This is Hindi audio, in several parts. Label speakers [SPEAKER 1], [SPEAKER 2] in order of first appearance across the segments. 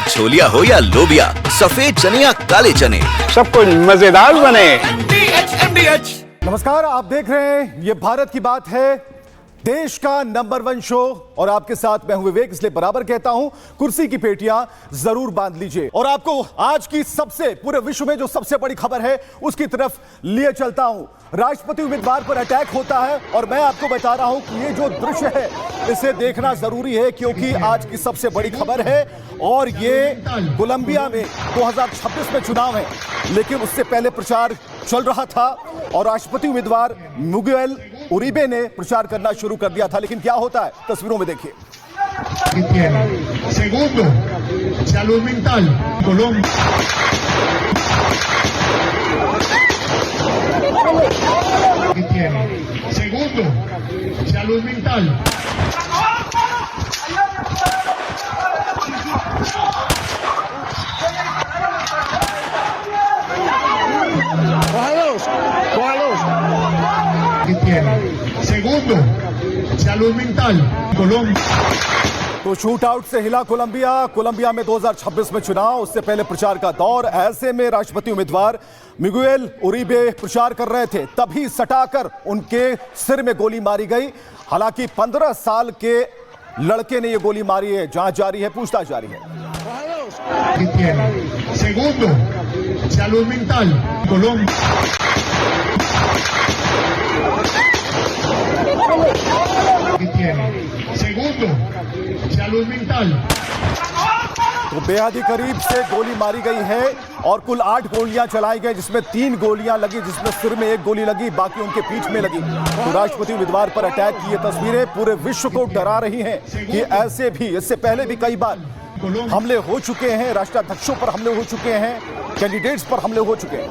[SPEAKER 1] अब छोलिया हो या लोबिया, सफेद चने या काले चने,
[SPEAKER 2] सब कुछ मजेदार बने।
[SPEAKER 3] नमस्कार, आप देख रहे हैं ये भारत की बात है, देश का नंबर 1 शो, और आपके साथ मैं हूं विवेक। इसलिए बराबर कहता हूं, कुर्सी की पेटियां जरूर बांध लीजिए और आपको आज की सबसे पूरे विश्व में जो सबसे बड़ी खबर है उसकी तरफ लिए चलता हूं। राष्ट्रपति उम्मीदवार पर अटैक होता है और मैं आपको बता रहा हूं कि ये जो दृश्य है इसे देखना जरूरी है, क्योंकि आज की सबसे बड़ी खबर है। और ये कोलंबिया में 2026 में चुनाव है, लेकिन उससे पहले प्रचार चल रहा था और राष्ट्रपति उम्मीदवार मिगुएल उरिबे ने प्रचार करना शुरू कर दिया था। लेकिन क्या होता है, तस्वीरों में देखिए।
[SPEAKER 4] Segundo, salud mental, Colombia. ¿Qué tiene? Segundo, salud mental. ¿Qué tiene? Segundo, salud mental, Colombia.
[SPEAKER 3] तो शूट आउट से हिला कोलंबिया में 2026 में चुनाव, उससे पहले प्रचार का दौर। ऐसे में राष्ट्रपति उम्मीदवार मिगुएल उरिबे प्रचार कर रहे थे, तभी सटाकर उनके सिर में गोली मारी गई। हालांकि 15 साल के लड़के ने यह गोली मारी है। जांच जारी है, पूछताछ जारी है।
[SPEAKER 4] Segundo, salud mental, Colombia. Segundo, salud mental.
[SPEAKER 3] तो बेहद ही करीब से गोली मारी गई है और कुल 8 गोलियां चलाई गई, जिसमें 3 गोलियां लगी, जिसमें सिर में 1 गोली लगी, बाकी उनके पीठ में लगी। तो राष्ट्रपति उम्मीदवार पर अटैक की ये तस्वीरें पूरे विश्व को डरा रही हैं कि ऐसे भी, इससे पहले भी कई बार हमले हो चुके हैं, राष्ट्राध्यक्षों पर हमले हो चुके हैं, कैंडिडेट्स पर हमले हो चुके हैं।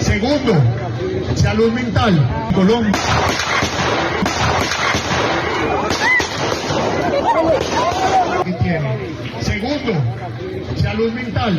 [SPEAKER 4] Segundo, salud mental, Colombia. Segundo, salud mental.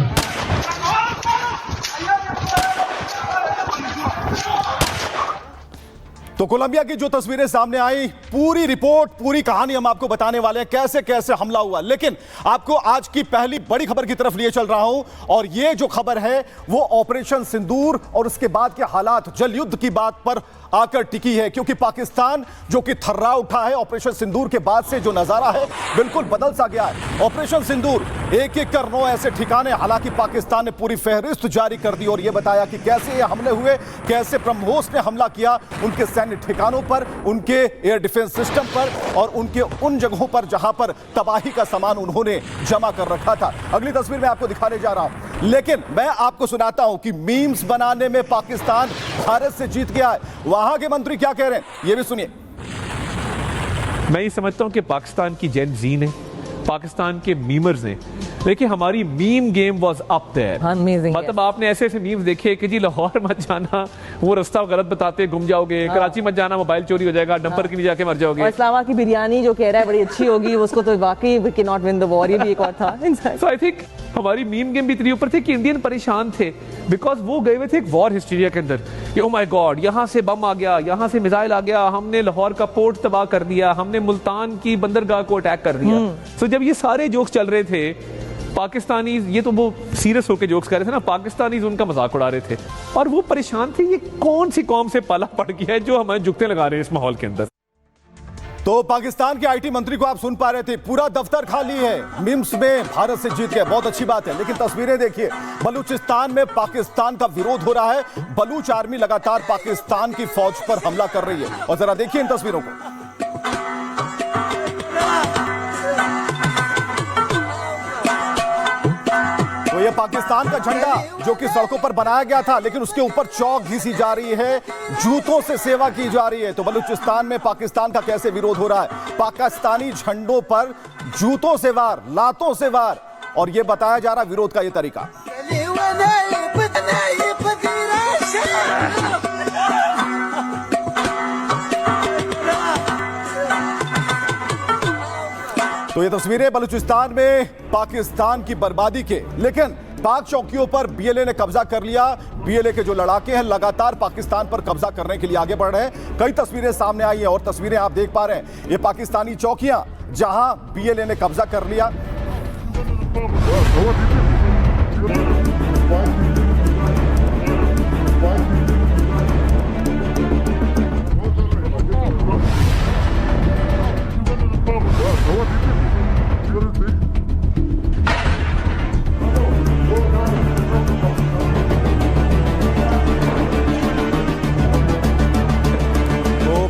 [SPEAKER 3] तो कोलंबिया की जो तस्वीरें सामने आई, पूरी रिपोर्ट, पूरी कहानी हम आपको बताने वाले हैं, कैसे कैसे हमला हुआ। लेकिन आपको आज की पहली बड़ी खबर की तरफ लिए चल रहा हूं, और ये जो खबर है वो ऑपरेशन सिंदूर और उसके बाद के हालात, जल युद्ध की बात पर आकर टिकी है। क्योंकि पाकिस्तान जो कि थर्रा उठा है, ऑपरेशन सिंदूर के बाद से जो नजारा है बिल्कुल बदल सा गया है। ऑपरेशन सिंदूर, एक एक कर 9 ऐसे ठिकाने, हालांकि पाकिस्तान ने पूरी फहरिस्त जारी कर दी और यह बताया कि कैसे ये हमले हुए, कैसे ब्रह्मोस ने हमला किया उनके सैन्य ठिकानों पर, उनके एयर डिफेंस सिस्टम पर और उनके उन जगहों पर जहां पर तबाही का सामान उन्होंने जमा कर रखा था। अगली तस्वीर में आपको दिखाने जा रहा हूं, लेकिन मैं आपको सुनाता हूं कि मीम्स बनाने में पाकिस्तान भारत से जीत गया है। वहां के मंत्री क्या कह रहे हैं, ये भी सुनिए।
[SPEAKER 5] मैं ये समझता हूं कि पाकिस्तान की जेन जी ने, पाकिस्तान के मीमर्स ने, देखिए हमारी meme game was up there. मतलब आपने ऐसे ऐसे मीम्स देखे कि जी लाहौर मत जाना, वो रास्ता गलत बताते गुम जाओगे, कराची मत जाना मोबाइल चोरी हो जाएगा, डंपर के नीचे जाके मर जाओगे,
[SPEAKER 6] और इस्लामा की बिरयानी जो कह रहा है बड़ी अच्छी होगी, उसको तो वाकई we can not win the war, ये भी एक और था।
[SPEAKER 5] सो आई थिंक हमारी मीम गेम भी इतनी ऊपर थे कि इंडियन परेशान थे, बिकॉज वो गए हुए थे एक वॉर हिस्टीरिया के अंदर कि ओ माय गॉड, यहाँ से बम आ गया, यहाँ से मिसाइल आ गया, हमने लाहौर का पोर्ट तबाह कर दिया, हमने मुल्तान की बंदरगाह को अटैक कर दिया। सो जब ये सारे जोक्स चल रहे थे, पाकिस्तानी, ये तो वो सीरियस होकर जोक्स कर रहे थे ना, पाकिस्तानी उनका मजाक उड़ा रहे थे और वो परेशान थे, ये कौन सी कौम से पाला पड़ गया है जो हमें जुगते लगा रहे हैं इस माहौल के अंदर।
[SPEAKER 3] तो पाकिस्तान के आईटी मंत्री को आप सुन पा रहे थे, पूरा दफ्तर खाली है, मिम्स में भारत से जीत गया, बहुत अच्छी बात है। लेकिन तस्वीरें देखिए, बलूचिस्तान में पाकिस्तान का विरोध हो रहा है, बलूच आर्मी लगातार पाकिस्तान की फौज पर हमला कर रही है। और जरा देखिए इन तस्वीरों को। तो ये पाकिस्तान का झंडा जो कि सड़कों पर बनाया गया था, लेकिन उसके ऊपर चौक घिसी जा रही है, जूतों से सेवा की जा रही है। तो बलूचिस्तान में पाकिस्तान का कैसे विरोध हो रहा है, पाकिस्तानी झंडों पर जूतों से वार, लातों से वार, और ये बताया जा रहा विरोध का ये तरीका। तो ये तस्वीरें बलूचिस्तान में पाकिस्तान की बर्बादी के, लेकिन पाक चौकियों पर बीएलए ने कब्जा कर लिया। बीएलए के जो लड़ाके हैं लगातार पाकिस्तान पर कब्जा करने के लिए आगे बढ़ रहे हैं। कई तस्वीरें सामने आई हैं और तस्वीरें आप देख पा रहे हैं, ये पाकिस्तानी चौकियां जहां बीएलए ने कब्जा कर लिया।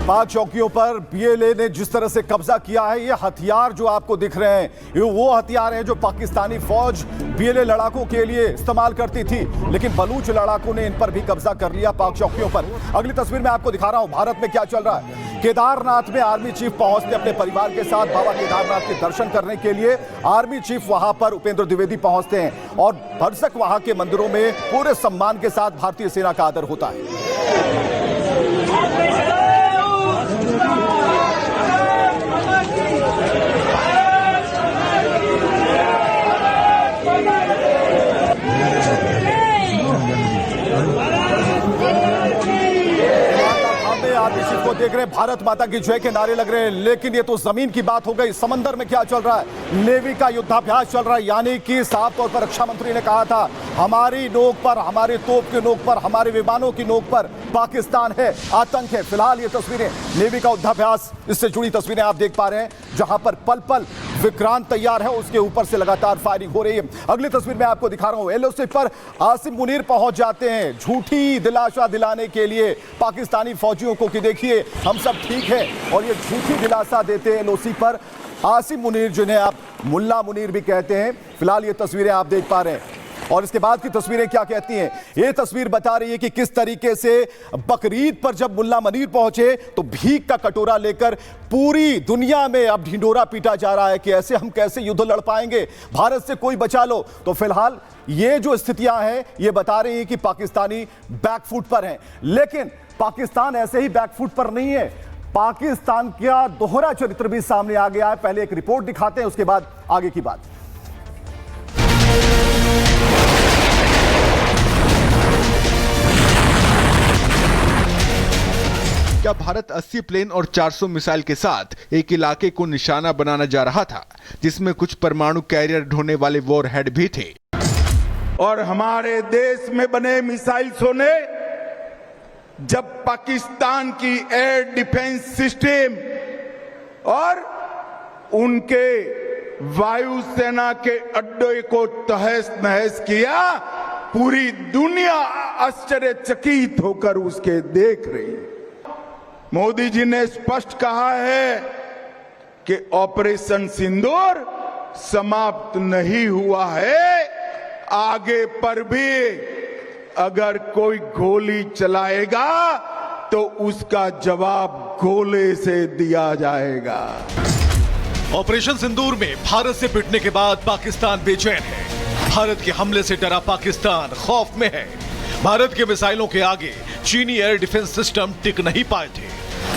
[SPEAKER 3] पाक चौकियों पर बीएलए ने जिस तरह से कब्जा किया है, ये हथियार जो आपको दिख रहे हैं, ये वो हथियार हैं जो पाकिस्तानी फौज बीएलए लड़ाकों के लिए इस्तेमाल करती थी, लेकिन बलूच लड़ाकों ने इन पर भी कब्जा कर लिया पाक चौकियों पर। अगली तस्वीर में आपको दिखा रहा हूं भारत में क्या चल रहा है। केदारनाथ में आर्मी चीफ पहुंचते अपने परिवार के साथ बाबा केदारनाथ के दर्शन करने के लिए। आर्मी चीफ वहां पर उपेंद्र द्विवेदी पहुंचते हैं और भरसक वहां के मंदिरों में पूरे सम्मान के साथ भारतीय सेना का आदर होता है। आर्मी चीफ को देख रहे हैं, भारत माता की जय के नारे लग रहे हैं, लेकिन ये तो जमीन की बात हो गई। समंदर में क्या चल रहा है? नेवी का युद्धाभ्यास चल रहा है, यानी कि साफ तौर पर रक्षा मंत्री ने कहा था हमारी नोक पर, हमारे तोप के नोक पर, हमारे विमानों की नोक पर पाकिस्तान है, आतंक है। फिलहाल ये तस्वीरें नेवी का युद्धाभ्यास, इससे जुड़ी तस्वीरें आप देख पा रहे हैं, जहां पर पल पल विक्रांत तैयार है, उसके ऊपर से लगातार फायरिंग हो रही है। अगली तस्वीर में आपको दिखा रहा हूं, एलओसी पर आसिम मुनीर पहुंच जाते हैं झूठी दिलासा दिलाने के लिए पाकिस्तानी फौजियों को कि देखिए हम सब ठीक है, और ये झूठी दिलासा देते हैं एलओसी पर आसिम मुनीर, जिन्हें आप मुल्ला मुनीर भी कहते हैं। फिलहाल ये तस्वीरें आप देख पा रहे हैं और इसके बाद की तस्वीरें क्या कहती हैं? ये तस्वीर बता रही है कि किस तरीके से बकरीद पर जब मुल्ला मुनीर पहुंचे तो भीख का कटोरा लेकर पूरी दुनिया में अब ढिंडोरा पीटा जा रहा है कि ऐसे हम कैसे युद्ध लड़ पाएंगे, भारत से कोई बचा लो। तो फिलहाल ये जो स्थितियां हैं ये बता रही हैं कि पाकिस्तानी बैकफुट पर हैं, लेकिन पाकिस्तान ऐसे ही बैकफुट पर नहीं है। पाकिस्तान का दोहरा चरित्र भी सामने आ गया है। पहले एक रिपोर्ट दिखाते हैं, उसके बाद आगे की बात।
[SPEAKER 7] क्या भारत 80 प्लेन और 400 मिसाइल के साथ एक इलाके को निशाना बनाना जा रहा था, जिसमें कुछ परमाणु कैरियर ढोने वाले वॉरहेड भी थे।
[SPEAKER 8] और हमारे देश में बने मिसाइल्सों ने जब पाकिस्तान की एयर डिफेंस सिस्टम और उनके वायुसेना के अड्डे को तहस नहस किया, पूरी दुनिया आश्चर्यचकित होकर उसके देख रही। मोदी जी ने स्पष्ट कहा है कि ऑपरेशन सिंदूर समाप्त नहीं हुआ है, आगे पर भी अगर कोई गोली चलाएगा तो उसका जवाब गोले से दिया जाएगा।
[SPEAKER 9] ऑपरेशन सिंदूर में भारत से पिटने के बाद पाकिस्तान बेचैन है। भारत के हमले से डरा पाकिस्तान खौफ में है। भारत के मिसाइलों के आगे चीनी एयर डिफेंस सिस्टम टिक नहीं पाए थे।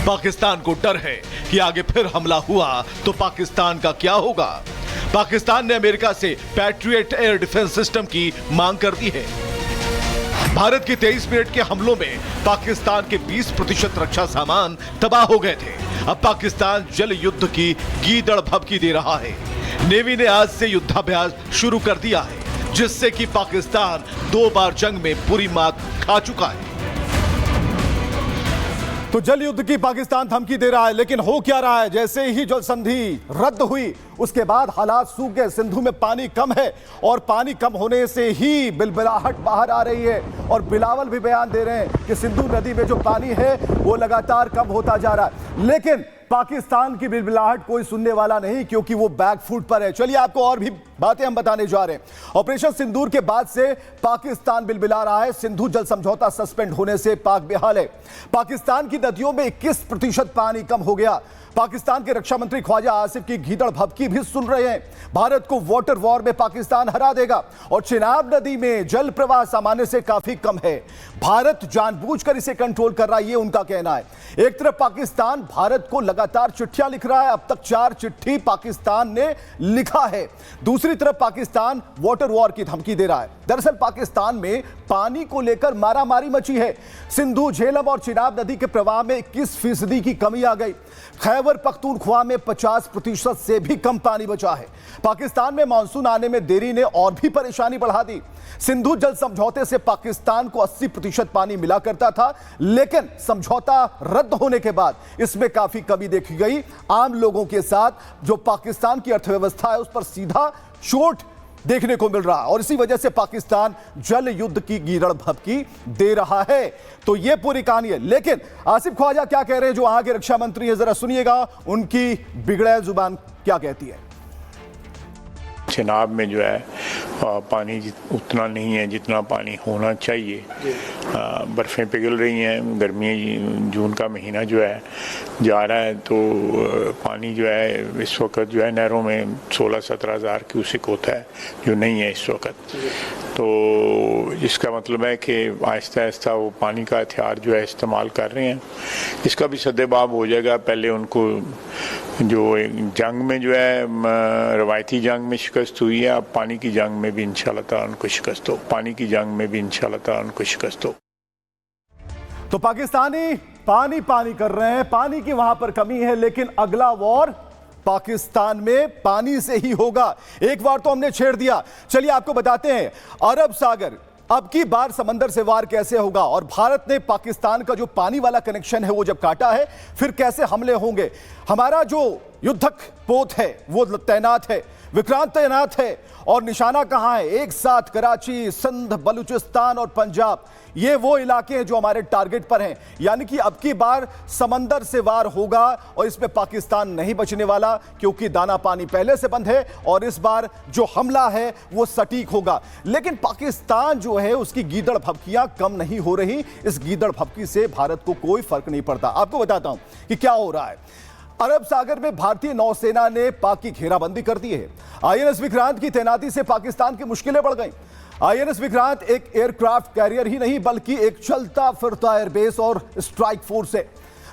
[SPEAKER 9] पाकिस्तान को डर है कि आगे फिर हमला हुआ तो पाकिस्तान का क्या होगा। पाकिस्तान ने अमेरिका से पैट्रियट एयर डिफेंस सिस्टम की मांग कर दी है। भारत के 23 मिनट के हमलों में पाकिस्तान के 20% रक्षा सामान तबाह हो गए थे। अब पाकिस्तान जल युद्ध की गीदड़ भभकी दे रहा है। नेवी ने आज से युद्धाभ्यास शुरू कर दिया है, जिससे कि पाकिस्तान 2 बार जंग में बुरी मात खा चुका है।
[SPEAKER 3] तो जल युद्ध की पाकिस्तान धमकी दे रहा है, लेकिन हो क्या रहा है? जैसे ही जल संधि रद्द हुई उसके बाद हालात सूख गए। सिंधु में पानी कम है और पानी कम होने से ही बिलबिलाहट बाहर आ रही है, और बिलावल भी बयान दे रहे हैं कि सिंधु नदी में जो पानी है वो लगातार कम होता जा रहा है। लेकिन पाकिस्तान की बिलबिलाहट कोई सुनने वाला नहीं, क्योंकि वो बैकफुट पर है। चलिए आपको और भी बातें हम बताने जा रहे हैं। ऑपरेशन सिंदूर के बाद से पाकिस्तान बिलबिला रहा है। सिंधु जल समझौता सस्पेंड होने से पाक बेहाल है। पाकिस्तान की नदियों में 21% पानी कम हो गया। पाकिस्तान के रक्षा मंत्री ख्वाजा आसिफ की गीदड़ भभकी भी सुन रहे हैं। भारत को वाटर वॉर में पाकिस्तान हरा देगा और चिनाब नदी में जल प्रवाह सामान्य से काफी कम है। भारत जानबूझकर इसे कंट्रोल कर रहा है, ये उनका कहना है। एक तरफ पाकिस्तान भारत को लगातार चिट्ठियां लिख रहा है, अब तक 4 चिट्ठी पाकिस्तान ने लिखा है। दूसरी तरफ पाकिस्तान वाटर वॉर की धमकी दे रहा है। दरअसल पाकिस्तान में पानी को लेकर मारामारी मची है। सिंधु, झेलम और चिनाब नदी के प्रवाह में 21% की कमी आ गई। खैबर पख्तूनख्वा में 50% से भी कम पानी बचा है। पाकिस्तान में मानसून आने में देरी ने और भी परेशानी बढ़ा दी। सिंधु जल समझौते से पाकिस्तान को 80% पानी मिला करता था, लेकिन समझौता रद्द होने के बाद इसमें काफी कमी देखी गई। आम लोगों के साथ जो पाकिस्तान की अर्थव्यवस्था है उस पर सीधा चोट देखने को मिल रहा है और इसी वजह से पाकिस्तान जल युद्ध की गीदड़ भभकी दे रहा है। तो यह पूरी कहानी है। लेकिन आसिफ ख्वाजा क्या कह रहे हैं, जो वहां के रक्षा मंत्री है, जरा सुनिएगा उनकी बिगड़ैल जुबान क्या कहती है।
[SPEAKER 10] चिनाब में जो है पानी उतना नहीं है जितना पानी होना चाहिए। बर्फ़ें पिघल रही हैं, गर्मी जून का महीना जो है जा रहा है, तो पानी जो है इस वक्त जो है नहरों में 16-17 हज़ार क्यूसेक होता है, जो नहीं है इस वक्त। तो इसका मतलब है कि आहिस्ता आहिस्ता वो पानी का हथियार जो है इस्तेमाल कर रहे हैं। इसका भी सद्देबाब हो जाएगा। पहले उनको जो जंग में जो है रवायती जंग में शिकस्त हुई है, अब पानी की जंग में भी इंशाल्लाह ताला उनको शिकस्त हो। पानी की जंग में भी इंशाल्लाह ताला उनको शिकस्त हो।
[SPEAKER 3] तो पाकिस्तानी पानी पानी कर रहे हैं, पानी की वहां पर कमी है, लेकिन अगला वॉर पाकिस्तान में पानी से ही होगा। एक बार तो हमने छेड़ दिया, चलिए आपको बताते हैं अरब सागर अब की बार समंदर से वार कैसे होगा और भारत ने पाकिस्तान का जो पानी वाला कनेक्शन है वो जब काटा है, फिर कैसे हमले होंगे। हमारा जो युद्धक पोत है वो तैनात है, विक्रांत तैनात है और निशाना कहां है? एक साथ कराची, सिंध, बलूचिस्तान और पंजाब, ये वो इलाके हैं जो हमारे टारगेट पर हैं। यानी कि अब की बार समंदर से वार होगा और इसमें पाकिस्तान नहीं बचने वाला, क्योंकि दाना पानी पहले से बंद है और इस बार जो हमला है वो सटीक होगा। लेकिन पाकिस्तान जो है उसकी गीदड़ भभकियां कम नहीं हो रही। इस गीदड़ भभकी से भारत को कोई फर्क नहीं पड़ता। आपको बताता हूं कि क्या हो रहा है। अरब सागर में भारतीय नौसेना ने पाक की घेराबंदी कर दी है। आईएनएस विक्रांत की तैनाती से पाकिस्तान की मुश्किलें बढ़ गई। आईएनएस विक्रांत एक एयरक्राफ्ट कैरियर ही नहीं बल्कि एक चलता फिरता एयरबेस और स्ट्राइक फोर्स है।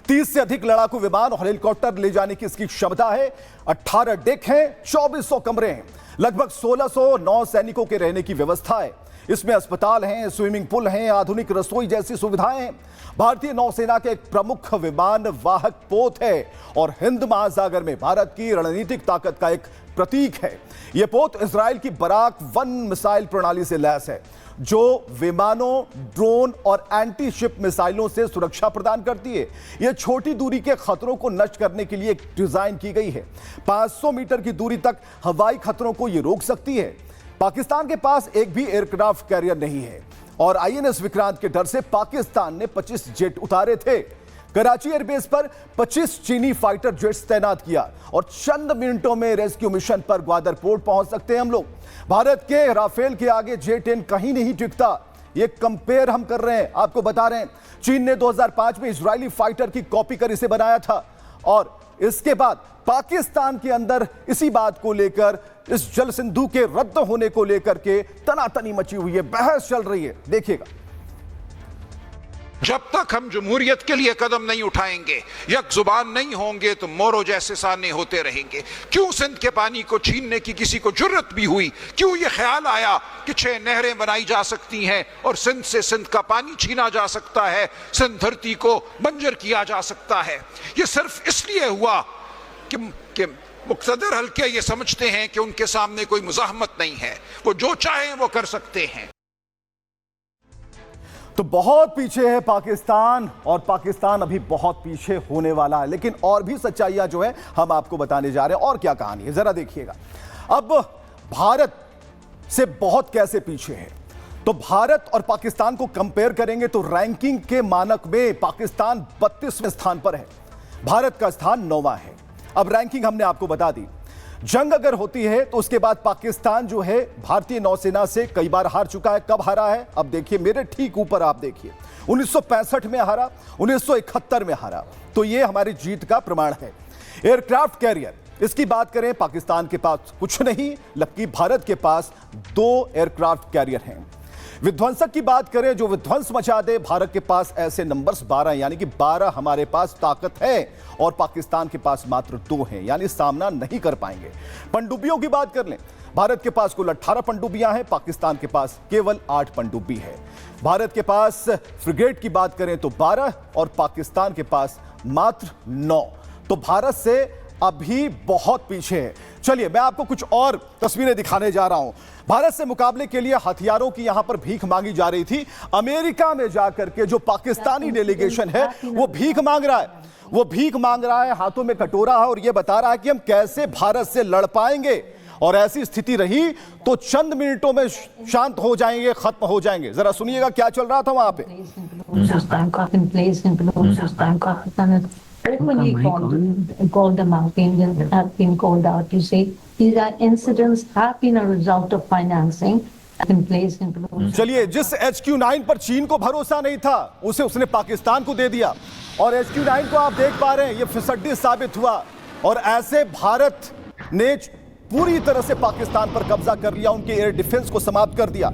[SPEAKER 3] 30 से अधिक लड़ाकू विमान और हेलीकॉप्टर ले जाने की इसकी क्षमता है। 18 डेक हैं, 2400 कमरे हैं, लगभग 1600 नौ सैनिकों के रहने की व्यवस्था है। इसमें अस्पताल हैं, स्विमिंग पूल हैं, आधुनिक रसोई जैसी सुविधाएं हैं। भारतीय नौसेना के एक प्रमुख विमान वाहक पोत है और हिंद महासागर में भारत की रणनीतिक ताकत का एक प्रतीक है। यह पोत इजराइल की बराक 1 मिसाइल प्रणाली से लैस है, जो विमानों, ड्रोन और एंटी शिप मिसाइलों से सुरक्षा प्रदान करती है। यह छोटी दूरी के खतरों को नष्ट करने के लिए डिजाइन की गई है। 500 मीटर की दूरी तक हवाई खतरों को यह रोक सकती है। पाकिस्तान के पास एक भी एयरक्राफ्ट कैरियर नहीं है और आईएनएस विक्रांत के डर से पाकिस्तान ने 25 जेट उतारे थे। कराची एयरबेस पर 25 चीनी फाइटर जेट्स तैनात किया और चंद मिनटों में रेस्क्यू मिशन पर ग्वादर पोर्ट पहुंच सकते हैं हम लोग। भारत के राफेल के आगे J-10 कहीं नहीं टिकता। ये कंपेयर हम कर रहे हैं, आपको बता रहे हैं। चीन ने 2005 में इजरायली फाइटर की कॉपी कर इसे बनाया था और इसके बाद पाकिस्तान के अंदर इसी बात को लेकर, इस जल सिंधु के रद्द होने को लेकर के तनातनी मची हुई है, बहस चल रही है। देखिएगा।
[SPEAKER 11] जब तक हम जमहूरियत के लिए कदम नहीं उठाएंगे, यक जुबान नहीं होंगे, तो मोरो जैसे सामने होते रहेंगे। क्यों सिंध के पानी को छीनने की किसी को जुर्रत भी हुई? क्यों यह ख्याल आया कि 6 नहरें बनाई जा सकती हैं और सिंध से सिंध का पानी छीना जा सकता है, सिंध धरती को बंजर किया जा सकता है? यह सिर्फ इसलिए हुआ कि मुक़्तदर हल्के ये समझते हैं कि उनके सामने कोई मुज़ाहमत नहीं है, वो जो चाहें वो कर सकते हैं।
[SPEAKER 3] तो बहुत पीछे है पाकिस्तान और पाकिस्तान अभी बहुत पीछे होने वाला है। लेकिन और भी सच्चाइयां जो है हम आपको बताने जा रहे हैं। और क्या कहानी है जरा देखिएगा। अब भारत से बहुत कैसे पीछे है, तो भारत और पाकिस्तान को कंपेयर करेंगे तो रैंकिंग के मानक में पाकिस्तान 32वें स्थान पर है, भारत का स्थान 9वां है। अब रैंकिंग हमने आपको बता दी। जंग अगर होती है तो उसके बाद पाकिस्तान जो है भारतीय नौसेना से कई बार हार चुका है। कब हारा है? अब देखिए मेरे ठीक ऊपर आप देखिए, 1965 में हारा, 1971 में हारा। तो ये हमारी जीत का प्रमाण है। एयरक्राफ्ट कैरियर, इसकी बात करें, पाकिस्तान के पास कुछ नहीं, जबकि भारत के पास 2 एयरक्राफ्ट कैरियर हैं। विध्वंसक की बात करें, जो विध्वंस मचा दे, भारत के पास ऐसे नंबर्स 12, यानी कि 12 हमारे पास ताकत है और पाकिस्तान के पास मात्र 2 हैं, यानी सामना नहीं कर पाएंगे। पनडुब्बियों की बात कर लें, भारत के पास कुल 18 पनडुब्बियां हैं, पाकिस्तान के पास केवल 8 पनडुब्बी है। भारत के पास फ्रिगेट की बात करें तो 12 और पाकिस्तान के पास मात्र 9। तो भारत से अभी बहुत पीछे है। चलिए मैं आपको कुछ और तस्वीरें दिखाने जा रहा हूं। भारत से मुकाबले के लिए हथियारों की यहां पर भीख मांगी जा रही थी। अमेरिका में जाकर के जो पाकिस्तानी डेलीगेशन है वो भीख मांग रहा है, वो भीख मांग रहा है, हाथों में कटोरा है और यह बता रहा है कि हम कैसे भारत से लड़ पाएंगे। और ऐसी स्थिति रही तो चंद मिनटों में शांत हो जाएंगे, खत्म हो जाएंगे। जरा सुनिएगा क्या चल रहा था वहां पे।
[SPEAKER 12] When he called them out, Indians have been called out to say these incidents have been a result of financing in place in.
[SPEAKER 3] चलिए, जिस HQ-9 पर चीन को भरोसा नहीं था उसे उसने पाकिस्तान को दे दिया और HQ-9 को आप देख पा रहे हैं, ये फिसड्डी साबित हुआ। और ऐसे भारत ने पूरी तरह से पाकिस्तान पर कब्जा कर लिया, उनके एयर डिफेंस को समाप्त कर दिया।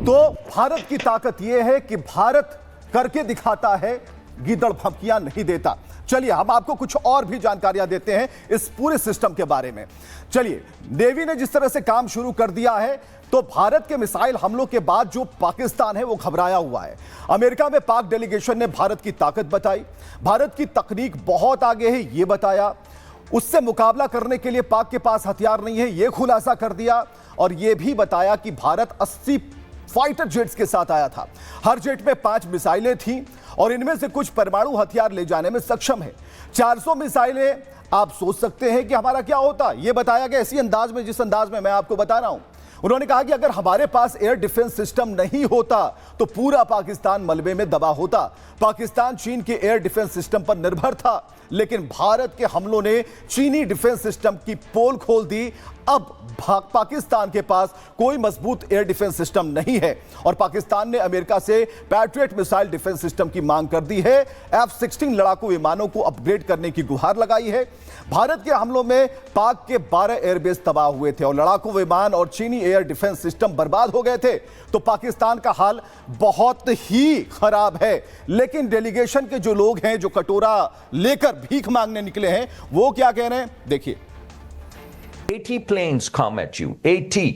[SPEAKER 3] तो भारत की ताकत यह है कि भारत करके दिखाता है, गीदड़ फपकियां नहीं देता। चलिए हम आपको कुछ और भी जानकारियां देते हैं इस पूरे सिस्टम के बारे में। चलिए, नेवी ने जिस तरह से काम शुरू कर दिया है, तो भारत के मिसाइल हमलों के बाद जो पाकिस्तान है वो घबराया हुआ है। अमेरिका में पाक डेलीगेशन ने भारत की ताकत बताई, भारत की तकनीक बहुत आगे है ये बताया, उससे मुकाबला करने के लिए पाक के पास हथियार नहीं है ये खुलासा कर दिया, और यह भी बताया कि भारत 80 फाइटर जेट्स के साथ आया था। हर जेट में 5 मिसाइलें थीं और इनमें से कुछ परमाणु हथियार ले जाने में सक्षम है। 400 मिसाइलें, आप सोच सकते हैं कि हमारा क्या होता। यह बताया गया इसी अंदाज में जिस अंदाज में मैं आपको बता रहा हूं। उन्होंने कहा कि अगर हमारे पास एयर डिफेंस सिस्टम नहीं होता तो पूरा पाकिस्तान मलबे में दबा होता। पाकिस्तान चीन के एयर डिफेंस सिस्टम पर निर्भर था, लेकिन भारत के हमलों ने चीनी डिफेंस सिस्टम की पोल खोल दी। अब पाकिस्तान के पास कोई मजबूत एयर डिफेंस सिस्टम नहीं है और पाकिस्तान ने अमेरिका से पैट्रियट मिसाइल डिफेंस सिस्टम की मांग कर दी है। F-16 लड़ाकू विमानों को अपग्रेड करने की गुहार लगाई है। भारत के हमलों में पाक के 12 एयरबेस तबाह हुए थे और लड़ाकू विमान और चीनी एयर डिफेंस सिस्टम बर्बाद हो गए थे। तो पाकिस्तान का हाल बहुत ही खराब है। लेकिन डेलीगेशन के जो लोग हैं, जो कटोरा लेकर भीख मांगने निकले हैं, वो क्या कह रहे हैं देखिए।
[SPEAKER 13] 80 planes come at you. 80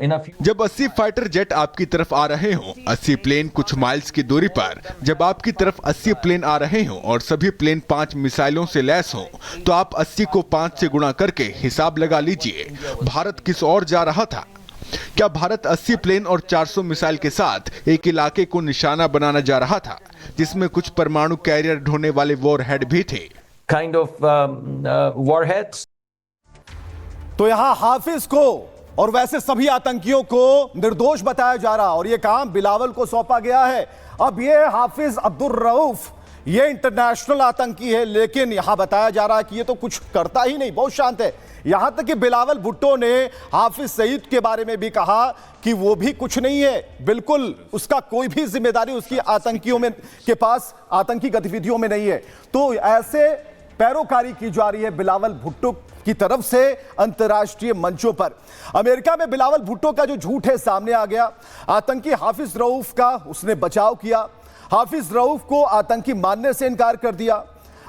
[SPEAKER 13] in a few.
[SPEAKER 7] जब 80 फाइटर जेट आपकी तरफ आ रहे हों, 80 प्लेन कुछ माइल्स की दूरी पर, जब आपकी तरफ 80 प्लेन आ रहे हों और सभी प्लेन 5 मिसाइलों से लैस हों, तो आप 80 को 5 से गुणा करके हिसाब लगा लीजिए भारत किस ओर जा रहा था। क्या भारत 80 प्लेन और 400 मिसाइल के साथ एक इलाके को निशाना बनाना जा रहा था, जिसमें कुछ परमाणु कैरियर ढोने वाले वॉरहेड भी थे।
[SPEAKER 13] Kind of warheads.
[SPEAKER 3] तो यहां हाफिज को और वैसे सभी आतंकियों को निर्दोष बताया जा रहा और यह काम बिलावल को सौंपा गया है। अब यह हाफिज अब्दुल रऊफ, ये इंटरनेशनल आतंकी है, लेकिन यहां बताया जा रहा है कि ये तो कुछ करता ही नहीं, बहुत शांत है। यहां तक कि बिलावल भुट्टो ने हाफिज सईद के बारे में भी कहा कि वो भी कुछ नहीं है, बिल्कुल उसका कोई भी जिम्मेदारी उसकी आतंकियों में के पास आतंकी गतिविधियों में नहीं है। तो ऐसे पैरोकारी की जा रही है बिलावल भुट्टो की तरफ से अंतर्राष्ट्रीय मंचों पर। अमेरिका में बिलावल भुट्टो का जो झूठ है सामने आ गया। आतंकी हाफिज रऊफ का उसने बचाव किया, हाफिज रऊफ को आतंकी मानने से इनकार कर दिया।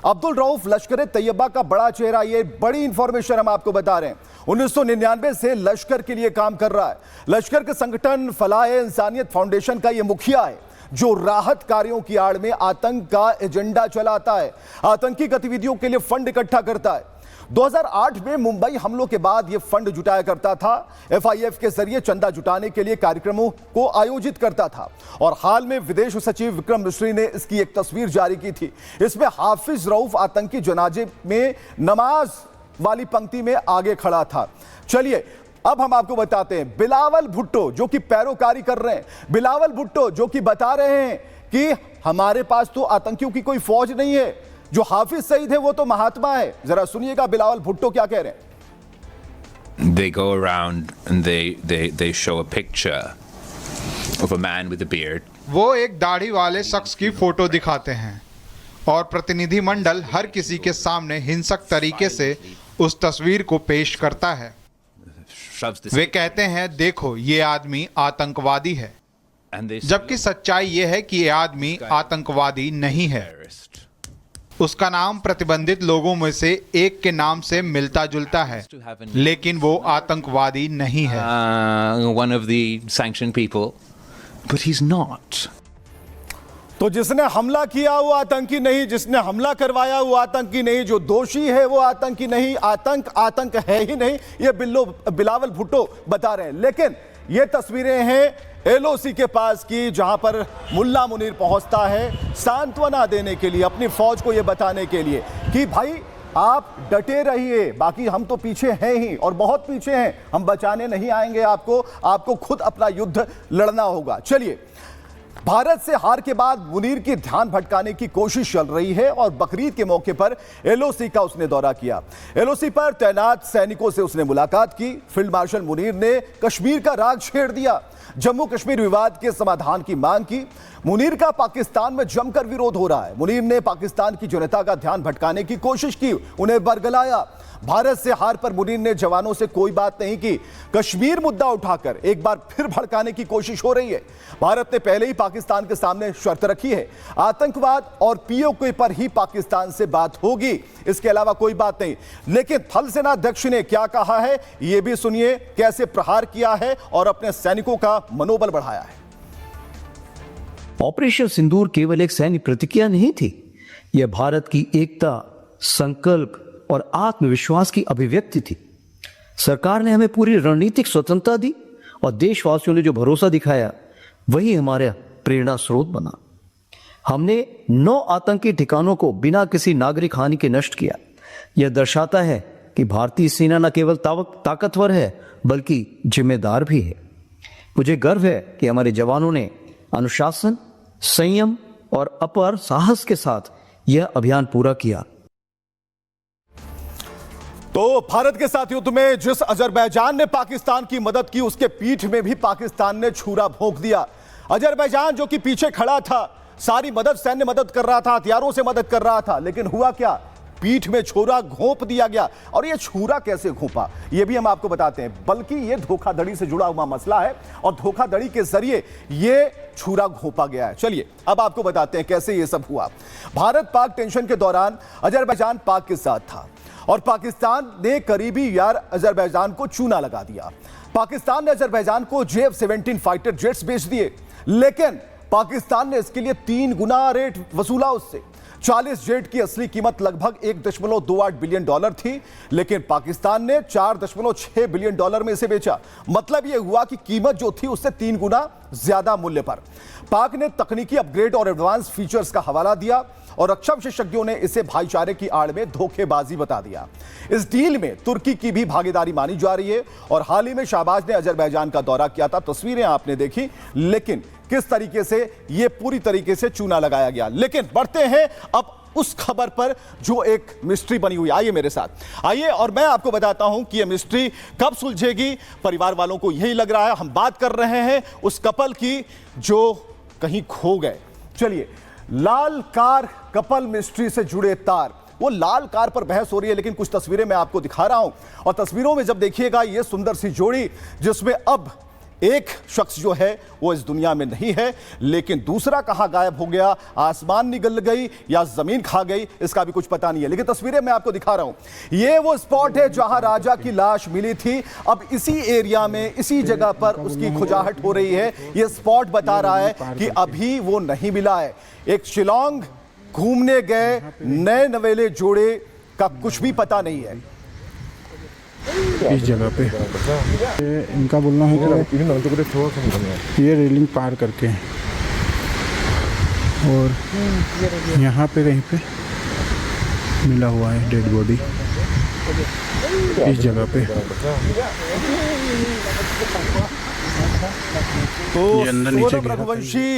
[SPEAKER 3] अब्दुल रऊफ लश्कर तैयबा का बड़ा चेहरा, ये बड़ी इंफॉर्मेशन हम आपको बता रहे हैं। 1999 से लश्कर के लिए काम कर रहा है। लश्कर के संगठन फलाह इंसानियत फाउंडेशन का ये मुखिया है जो राहत कार्यों की आड़ में आतंक का एजेंडा चलाता है, आतंकी गतिविधियों के लिए फंड इकट्ठा करता है। 2008 में मुंबई हमलों के बाद यह फंड जुटाया करता था, FIF के जरिए चंदा जुटाने के लिए कार्यक्रमों को आयोजित करता था। और हाल में विदेश सचिव विक्रम मिश्री ने इसकी एक तस्वीर जारी की थी। इसमें हाफिज रऊफ आतंकी जनाजे में नमाज वाली पंक्ति में आगे खड़ा था। चलिए अब हम आपको बताते हैं बिलावल भुट्टो जो कि पैरोकारी कर रहे हैं, बिलावल भुट्टो जो कि बता रहे हैं कि हमारे पास तो आतंकियों की कोई फौज नहीं है, जो हाफिज सईद है वो तो महात्मा है। जरा सुनिएगा बिलावल भुट्टो क्या कह रहे हैं।
[SPEAKER 14] they go around and they show a picture of a man with a beard.
[SPEAKER 15] वो एक दाढ़ी वाले शख्स की फोटो दिखाते हैं और प्रतिनिधिमंडल हर किसी के सामने हिंसक तरीके से उस तस्वीर को पेश करता है। वे कहते हैं देखो ये आदमी आतंकवादी है, जबकि सच्चाई ये है कि ये आदमी आतंकवादी नहीं है। उसका नाम प्रतिबंधित लोगों में से एक के नाम से मिलता जुलता है, लेकिन वो आतंकवादी नहीं है।
[SPEAKER 14] One of the sanctioned people, but he's not.
[SPEAKER 3] तो जिसने हमला किया वो आतंकी नहीं, जिसने हमला करवाया वो आतंकी नहीं, जो दोषी है वो आतंकी नहीं। आतंक है ही नहीं, ये बिलावल भुट्टो बता रहे हैं। लेकिन ये तस्वीरें हैं एलओसी के पास की, जहां पर मुल्ला मुनीर पहुंचता है सांत्वना देने के लिए, अपनी फौज को यह बताने के लिए कि भाई आप डटे रहिए, बाकी हम तो पीछे हैं ही और बहुत पीछे हैं, हम बचाने नहीं आएंगे आपको खुद अपना युद्ध लड़ना होगा। चलिए, भारत से हार के बाद मुनीर की ध्यान भटकाने की कोशिश चल रही है और बकरीद के मौके पर एलओसी का उसने दौरा किया। एलओसी पर तैनात सैनिकों से उसने मुलाकात की। फील्ड मार्शल मुनीर ने कश्मीर का राग छेड़ दिया, जम्मू कश्मीर विवाद के समाधान की मांग की। मुनीर का पाकिस्तान में जमकर विरोध हो रहा है। मुनीर ने पाकिस्तान की जनता का ध्यान भटकाने की कोशिश की, उन्हें बरगलाया। भारत से हार पर मुनीर ने जवानों से कोई बात नहीं की। कश्मीर मुद्दा उठाकर एक बार फिर भड़काने की कोशिश हो रही है। भारत ने पहले ही पाकिस्तान के सामने शर्त रखी है, आतंकवाद और पीओके पर ही पाकिस्तान से बात होगी, इसके अलावा कोई बात नहीं। लेकिन थल सेनाध्यक्ष ने क्या कहा है यह भी सुनिए, कैसे प्रहार किया है और अपने सैनिकों का मनोबल बढ़ाया है।
[SPEAKER 16] ऑपरेशन सिंदूर केवल एक सैन्य प्रतिक्रिया नहीं थी, यह भारत की एकता, संकल्प और आत्मविश्वास की अभिव्यक्ति थी। सरकार ने हमें पूरी रणनीतिक स्वतंत्रता दी और देशवासियों ने जो भरोसा दिखाया वही हमारा प्रेरणा स्रोत बना। हमने 9 आतंकी ठिकानों को बिना किसी नागरिक हानि के नष्ट किया। यह दर्शाता है कि भारतीय सेना न केवल ताकतवर है बल्कि जिम्मेदार भी है। मुझे गर्व है कि हमारे जवानों ने अनुशासन, संयम और अपार साहस के साथ यह अभियान पूरा किया।
[SPEAKER 3] तो भारत के साथ युद्ध में जिस अजरबैजान ने पाकिस्तान की मदद की, उसके पीठ में भी पाकिस्तान ने छुरा भोंक दिया। अजरबैजान जो कि पीछे खड़ा था, सारी मदद, सैन्य मदद कर रहा था, हथियारों से मदद कर रहा था, लेकिन हुआ क्या, पीठ में छुरा घोंप दिया गया। और ये छुरा कैसे घोंपा ये भी हम आपको बताते हैं, बल्कि ये धोखाधड़ी से जुड़ा हुआ मसला है और धोखाधड़ी के जरिए ये छुरा घोंपा गया है। चलिए अब आपको बताते हैं कैसे ये सब हुआ। भारत पाक टेंशन के दौरान अजरबैजान पाक के साथ था और पाकिस्तान ने करीबी यार अजरबैजान को चूना लगा दिया। पाकिस्तान ने अजरबैजान को JF-17 फाइटर जेट्स बेच दिए, लेकिन पाकिस्तान ने इसके लिए 3 गुना रेट वसूला उससे। 40 जेट की असली कीमत लगभग $1.28 बिलियन थी, लेकिन पाकिस्तान ने $4.6 बिलियन में इसे बेचा। मतलब यह हुआ कि कीमत जो थी उससे 3 गुना ज्यादा मूल्य पर। पाक ने तकनीकी अपग्रेड और एडवांस फीचर्स का हवाला दिया और रक्षा विशेषज्ञों ने इसे भाईचारे की आड़ में धोखेबाजी बता दिया। इस डील में तुर्की की भी भागीदारी मानी जा रही है और हाल ही में शाहबाज ने अजरबैजान का दौरा किया था, तस्वीरें आपने देखी, लेकिन किस तरीके से यह पूरी तरीके से चूना लगाया गया। लेकिन बढ़ते हैं अब उस खबर पर जो एक मिस्ट्री बनी हुई। आइए मेरे साथ आइए और मैं आपको बताता हूं कि यह मिस्ट्री कब सुलझेगी। परिवार वालों को यही लग रहा है। हम बात कर रहे हैं उस कपल की जो कहीं खो गए। चलिए, लाल कार कपल मिस्ट्री से जुड़े तार, वो लाल कार पर बहस हो रही है, लेकिन कुछ तस्वीरें मैं आपको दिखा रहा हूं और तस्वीरों में जब देखिएगा ये सुंदर सी जोड़ी, जिसमें अब एक शख्स जो है वो इस दुनिया में नहीं है, लेकिन दूसरा कहां गायब हो गया, आसमान निगल गई या जमीन खा गई, इसका भी कुछ पता नहीं है। लेकिन तस्वीरें मैं आपको दिखा रहा हूं। ये वो स्पॉट है जहां राजा की लाश मिली थी। अब इसी एरिया में, इसी जगह पर उसकी खुजाहट हो रही है। ये स्पॉट बता रहा है कि अभी वो नहीं मिला है। एक शिलोंग घूमने गए नए नवेले जोड़े का कुछ भी पता नहीं है।
[SPEAKER 17] इस जगह पे इनका बोलना है कि ये रेलिंग पार करके और यहाँ पे कहीं पे मिला हुआ है डेड बॉडी इस जगह पे।
[SPEAKER 3] तो रघुवंशी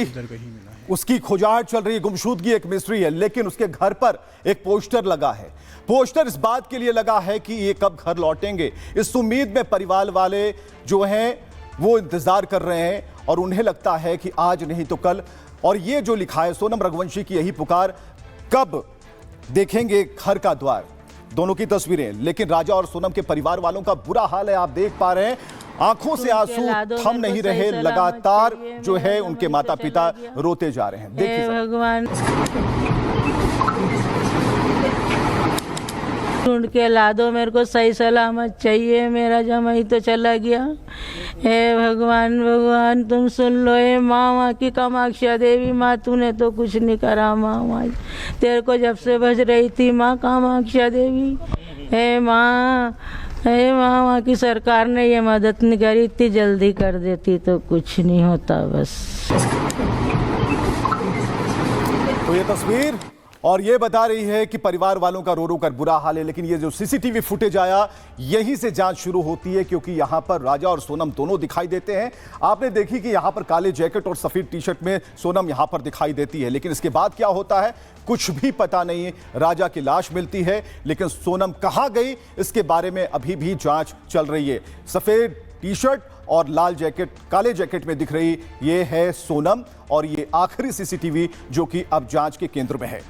[SPEAKER 3] उसकी खोजाहट चल रही है, गुमशुदगी एक मिस्ट्री है, लेकिन उसके घर पर एक पोस्टर लगा है। पोस्टर इस बात के लिए लगा है कि ये कब घर लौटेंगे। इस उम्मीद में परिवार वाले जो हैं वो इंतजार कर रहे हैं और उन्हें लगता है कि आज नहीं तो कल। और ये जो लिखा है सोनम रघुवंशी की यही पुकार, कब देखेंगे घर का द्वार। दोनों की तस्वीरें, लेकिन राजा और सोनम के परिवार वालों का बुरा हाल है, आप देख पा रहे हैं। आंखों से आंसू थम नहीं रहे, लगातार जो है उनके माता पिता रोते जा रहे हैं। देखिए
[SPEAKER 18] भगवान, ढूंढ के ला दो, मेरे को सही सलामत चाहिए, मेरा जमाई तो चला गया। हे भगवान, भगवान तुम सुन लो। हे माँ की कामाक्षा देवी माँ, तूने तो कुछ नहीं करा माँ, तेरे को जब से बज रही थी माँ कामाक्षा देवी। हे माँ, हे माँ की सरकार ने ये मदद नहीं करी, इतनी जल्दी कर देती तो कुछ नहीं होता बस।
[SPEAKER 3] तो ये तस्वीर और ये बता रही है कि परिवार वालों का रो रो कर बुरा हाल है। लेकिन ये जो सीसीटीवी फुटेज आया, यहीं से जांच शुरू होती है, क्योंकि यहां पर राजा और सोनम दोनों दिखाई देते हैं। आपने देखी कि यहां पर काले जैकेट और सफेद टी शर्ट में सोनम यहां पर दिखाई देती है, लेकिन इसके बाद क्या होता है कुछ भी पता नहीं। राजा की लाश मिलती है, लेकिन सोनम कहां गई इसके बारे में अभी भी जांच चल रही है। सफेद टी शर्ट और लाल जैकेट, काले जैकेट में दिख रही ये है सोनम, और ये आखिरी सीसीटीवी जो कि अब जांच के केंद्र में है।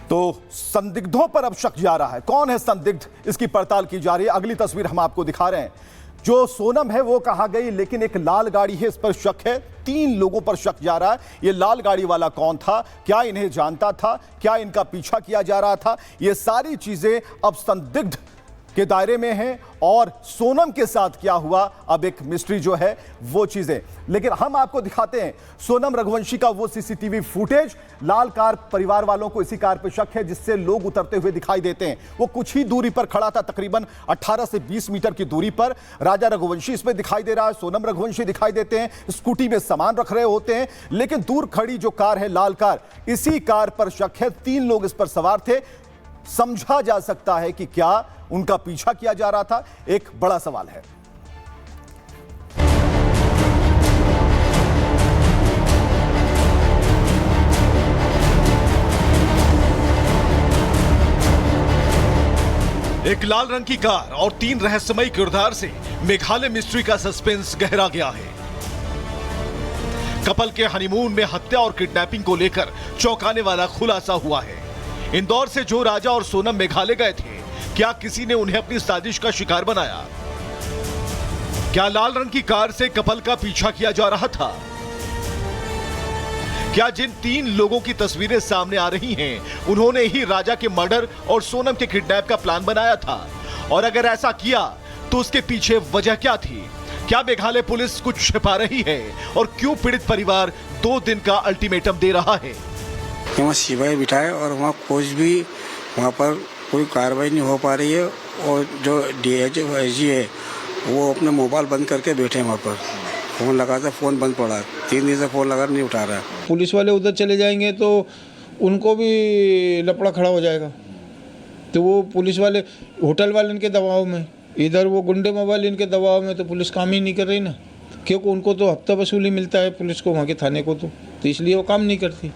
[SPEAKER 3] तो संदिग्धों पर अब शक जा रहा है। कौन है संदिग्ध, इसकी पड़ताल की जा रही है। अगली तस्वीर हम आपको दिखा रहे हैं। जो सोनम है वो कहां गई, लेकिन एक लाल गाड़ी है, इस पर शक है। 3 लोगों पर शक जा रहा है। ये लाल गाड़ी वाला कौन था, क्या इन्हें जानता था, क्या इनका पीछा किया जा रहा था, ये सारी चीजें अब संदिग्ध के दायरे में हैं। और सोनम के साथ क्या हुआ, अब एक मिस्ट्री जो है वो चीजें। लेकिन हम आपको दिखाते हैं सोनम रघुवंशी का वो सीसीटीवी फुटेज। लाल कार, परिवार वालों को इसी कार पर शक है जिससे लोग उतरते हुए दिखाई देते हैं। वो कुछ ही दूरी पर खड़ा था, तकरीबन 18 से 20 मीटर की दूरी पर। राजा रघुवंशी इसमें दिखाई दे रहा है, सोनम रघुवंशी दिखाई देते हैं, स्कूटी में सामान रख रहे होते हैं। लेकिन दूर खड़ी जो कार है, लाल कार, इसी कार पर शक है। 3 लोग इस पर सवार थे। समझा जा सकता है कि क्या उनका पीछा किया जा रहा था, एक बड़ा सवाल है।
[SPEAKER 9] एक लाल रंग की कार और 3 रहस्यमयी किरदार से मेघालय मिस्ट्री का सस्पेंस गहरा गया है। कपल के हनीमून में हत्या और किडनैपिंग को लेकर चौंकाने वाला खुलासा हुआ है। इंदौर से जो राजा और सोनम मेघालय गए थे, क्या किसी ने उन्हें अपनी साजिश का शिकार बनाया? क्या लाल रंग की कार से कपल का पीछा किया जा रहा था? क्या जिन 3 लोगों की तस्वीरें सामने आ रही हैं, उन्होंने ही राजा के मर्डर और सोनम के किडनैप का प्लान बनाया था? और अगर ऐसा किया तो उसके पीछे वजह क्या थी? क्या मेघालय पुलिस कुछ छिपा रही है? और क्यों पीड़ित परिवार 2 दिन का अल्टीमेटम दे रहा है?
[SPEAKER 19] वहाँ सिपाही बिठाए और वहाँ कुछ भी वहाँ पर कोई कार्रवाई नहीं हो पा रही है। और जो DIG है वो अपने मोबाइल बंद करके बैठे हैं वहाँ पर। फ़ोन लगा था, फ़ोन बंद पड़ा, 3 दिन से फ़ोन लगा नहीं उठा रहा है।
[SPEAKER 20] पुलिस वाले उधर चले जाएंगे तो उनको भी लफड़ा खड़ा हो जाएगा। तो वो पुलिस वाले होटल वाले इनके दबाव में, इधर वो गुंडे मोबाइल इनके दबाव में, तो पुलिस काम ही नहीं कर रही ना, क्योंकि उनको तो हफ्ता वसूली मिलता है पुलिस को, वहाँ के थाने को, तो इसलिए वो काम नहीं करती।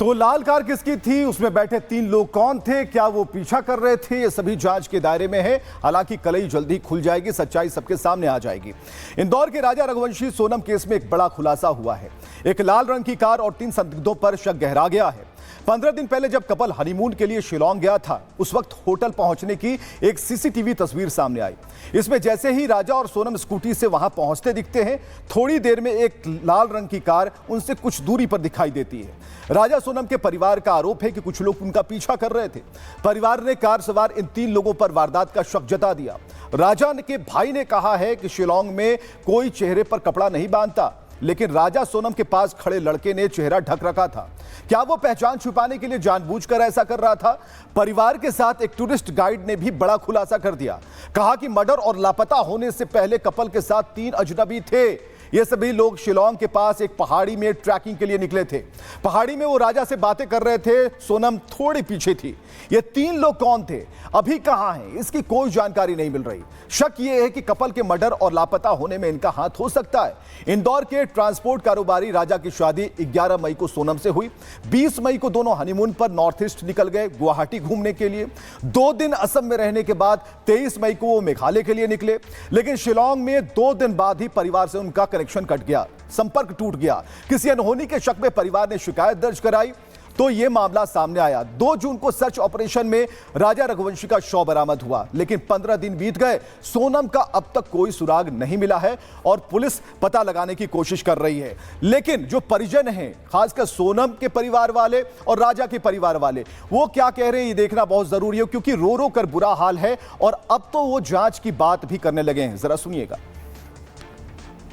[SPEAKER 3] तो लाल कार किसकी थी, उसमें बैठे 3 लोग कौन थे, क्या वो पीछा कर रहे थे, ये सभी जांच के दायरे में है। हालांकि कलई जल्दी खुल जाएगी, सच्चाई सबके सामने आ जाएगी। इंदौर के राजा रघुवंशी सोनम केस में एक बड़ा खुलासा हुआ है। एक लाल रंग की कार और 3 संदिग्धों पर शक गहरा गया है। 15 दिन पहले जब कपल हनीमून के लिए शिलोंग गया था, उस वक्त होटल पहुंचने की एक सीसीटीवी तस्वीर सामने आई। इसमें जैसे ही राजा और सोनम स्कूटी से वहां पहुंचते दिखते हैं, थोड़ी देर में एक लाल रंग की कार उनसे कुछ दूरी पर दिखाई देती है। राजा सोनम के परिवार का आरोप है कि कुछ लोग उनका पीछा कर रहे थे। परिवार ने कार सवार इन 3 लोगों पर वारदात का शक जता दिया। राजा के भाई ने कहा है कि शिलोंग में कोई चेहरे पर कपड़ा नहीं बांधता, लेकिन राजा सोनम के पास खड़े लड़के ने चेहरा ढक रखा था। क्या वो पहचान छुपाने के लिए जानबूझकर ऐसा कर रहा था? परिवार के साथ एक टूरिस्ट गाइड ने भी बड़ा खुलासा कर दिया। कहा कि मर्डर और लापता होने से पहले कपल के साथ 3 अजनबी थे। ये सभी लोग शिलोंग के पास एक पहाड़ी में ट्रैकिंग के लिए निकले थे। पहाड़ी में वो राजा से बातें कर रहे थे, सोनम थोड़ी पीछे थी। ये 3 लोग कौन थे, अभी कहां हैं, इसकी कोई जानकारी नहीं मिल रही। शक ये है कि कपल के मर्डर और लापता होने में इनका हाथ हो सकता है। इंदौर के ट्रांसपोर्ट कारोबारी राजा की शादी 11 मई को सोनम से हुई। 20 मई को दोनों हनीमून पर नॉर्थ ईस्ट निकल गए, गुवाहाटी घूमने के लिए। 2 दिन असम में रहने के बाद 23 मई को वो मेघालय के लिए निकले, लेकिन शिलोंग में 2 दिन बाद ही परिवार से उनका कनेक्शन कट गया, संपर्क टूट गया। किसी अनहोनी के शक में परिवार ने शिकायत दर्ज कराई तो यह मामला सामने आया। 2 जून को सर्च ऑपरेशन में राजा रघुवंशी का शव बरामद हुआ, लेकिन 15 दिन बीत गए, सोनम का अब तक कोई सुराग नहीं मिला है और पुलिस पता लगाने की कोशिश कर रही है। लेकिन जो परिजन हैं, खासकर सोनम के परिवार वाले और राजा के परिवार वाले, वो क्या कह रहे हैं ये देखना बहुत जरूरी है, क्योंकि रो रो कर बुरा हाल है और अब तो वो जांच की बात भी करने लगे हैं। जरा सुनिएगा।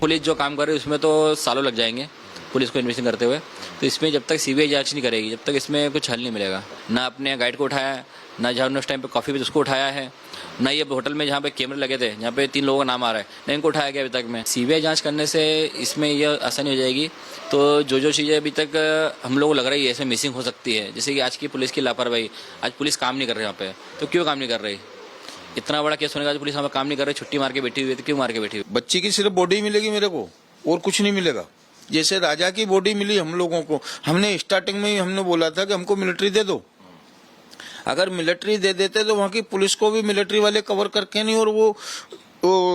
[SPEAKER 21] पुलिस जो काम कर रही है उसमें तो सालों लग जाएंगे पुलिस को इन्वेस्टिगेशन करते हुए, तो इसमें जब तक सीबीआई जांच नहीं करेगी, जब तक इसमें कुछ हल नहीं मिलेगा। ना अपने गाइड को उठाया है, ना जहाँ उस टाइम पे कॉफी पे उसको उठाया है, ना ये होटल में जहाँ पे कैमरे लगे थे, जहाँ पे 3 लोगों का नाम आ रहा है, ना इनको उठाया गया अभी तक में। सीबीआई जांच करने से इसमें यह आसानी हो जाएगी। तो जो चीज़ें अभी तक हम लोग को लग रही है ऐसे मिसिंग हो सकती है, जैसे कि आज की पुलिस की लापरवाही, आज पुलिस काम नहीं कर रही यहाँ पे, तो क्यों काम नहीं कर रही? इतना बड़ा केस होने का पुलिस यहाँ पे काम नहीं कर रही, छुट्टी मार के बैठी हुई है, तो क्यों मार के बैठी हुई?
[SPEAKER 20] बच्ची की सिर्फ बॉडी मिलेगी मेरे को और कुछ नहीं मिलेगा। जैसे राजा की बॉडी मिली हम लोगों को, हमने स्टार्टिंग में ही हमने बोला था कि हमको मिलिट्री दे दो। अगर मिलिट्री दे देते तो वहाँ की पुलिस को भी मिलिट्री वाले कवर करके नहीं और वो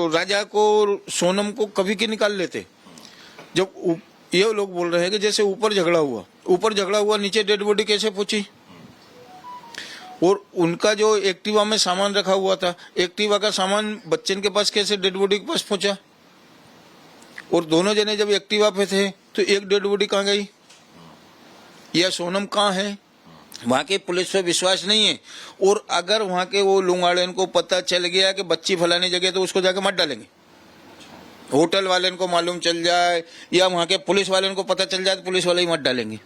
[SPEAKER 20] राजा को और सोनम को कभी के निकाल लेते। जब ये लोग बोल रहे हैं कि जैसे ऊपर झगड़ा हुआ, नीचे डेड बॉडी कैसे पहुंची? और उनका जो एक्टिवा में सामान रखा हुआ था, एक्टिवा का सामान बच्चन के पास कैसे डेड बॉडी के पास पहुंचा? और दोनों जने जब एक्टिवा पे थे तो एक डेड बॉडी कहाँ गई? या सोनम कहाँ है? वहाँ के पुलिस पे विश्वास नहीं है। और अगर वहाँ के वो लुंगाड़े को पता चल गया कि बच्ची फलानी जगह, तो उसको जाके मत डालेंगे। होटल वाले को मालूम चल जाए या वहाँ के पुलिस वाले को पता चल जाए तो पुलिस वाले ही मत डालेंगे।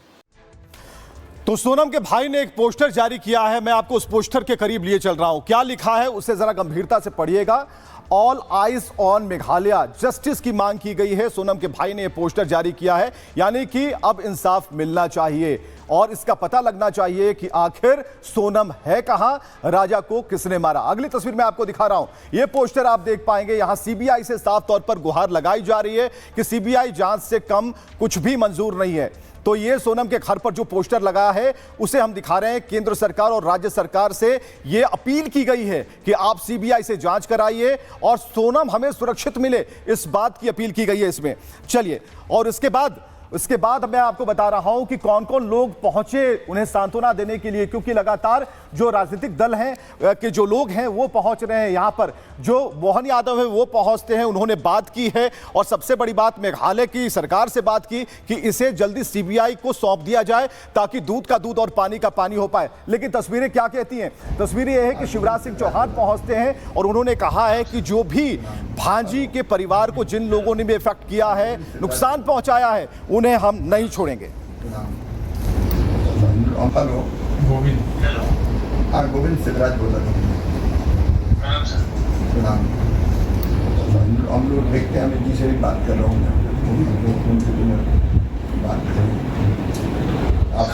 [SPEAKER 3] तो सोनम के भाई ने एक पोस्टर जारी किया है, मैं आपको उस पोस्टर के करीब लिए चल रहा हूं। क्या लिखा है उसे जरा गंभीरता से पढ़िएगा। All eyes on Meghalaya, justice की मांग की गई है। सोनम के भाई ने यह पोस्टर जारी किया है, यानी कि अब इंसाफ मिलना चाहिए और इसका पता लगना चाहिए कि आखिर सोनम है कहां, राजा को किसने मारा। अगली तस्वीर मैं आपको दिखा रहा हूं, यह पोस्टर आप देख पाएंगे। यहां सीबीआई से साफ तौर पर गुहार लगाई जा रही है कि सीबीआई जांच से कम कुछ भी मंजूर नहीं है। तो ये सोनम के घर पर जो पोस्टर लगा है उसे हम दिखा रहे हैं। केंद्र सरकार और राज्य सरकार से ये अपील की गई है कि आप सीबीआई से जांच कराइए और सोनम हमें सुरक्षित मिले, इस बात की अपील की गई है इसमें। चलिए, और इसके बाद मैं आपको बता रहा हूं कि कौन कौन लोग पहुंचे उन्हें सांत्वना देने के लिए, क्योंकि लगातार जो राजनीतिक दल हैं के जो लोग हैं वो पहुंच रहे हैं यहां पर। जो मोहन यादव है वो पहुंचते हैं, उन्होंने बात की है और सबसे बड़ी बात मेघालय की सरकार से बात की कि इसे जल्दी सीबीआई को सौंप दिया जाए ताकि दूध का दूध और पानी का पानी हो पाए। लेकिन तस्वीरें क्या कहती हैं? तस्वीरें यह है कि शिवराज सिंह चौहान पहुंचते हैं और उन्होंने कहा है कि जो भी भांजी के परिवार को जिन लोगों ने भी इफेक्ट किया है, नुकसान पहुंचाया है, उन्हें हम नहीं छोड़ेंगे।
[SPEAKER 22] गोविंद सिद्धराज बोल रहा हूँ। हम लोग देखते हैं, मैं जी से भी बात कर रहा हूँ, बात कर रहा हूँ। आप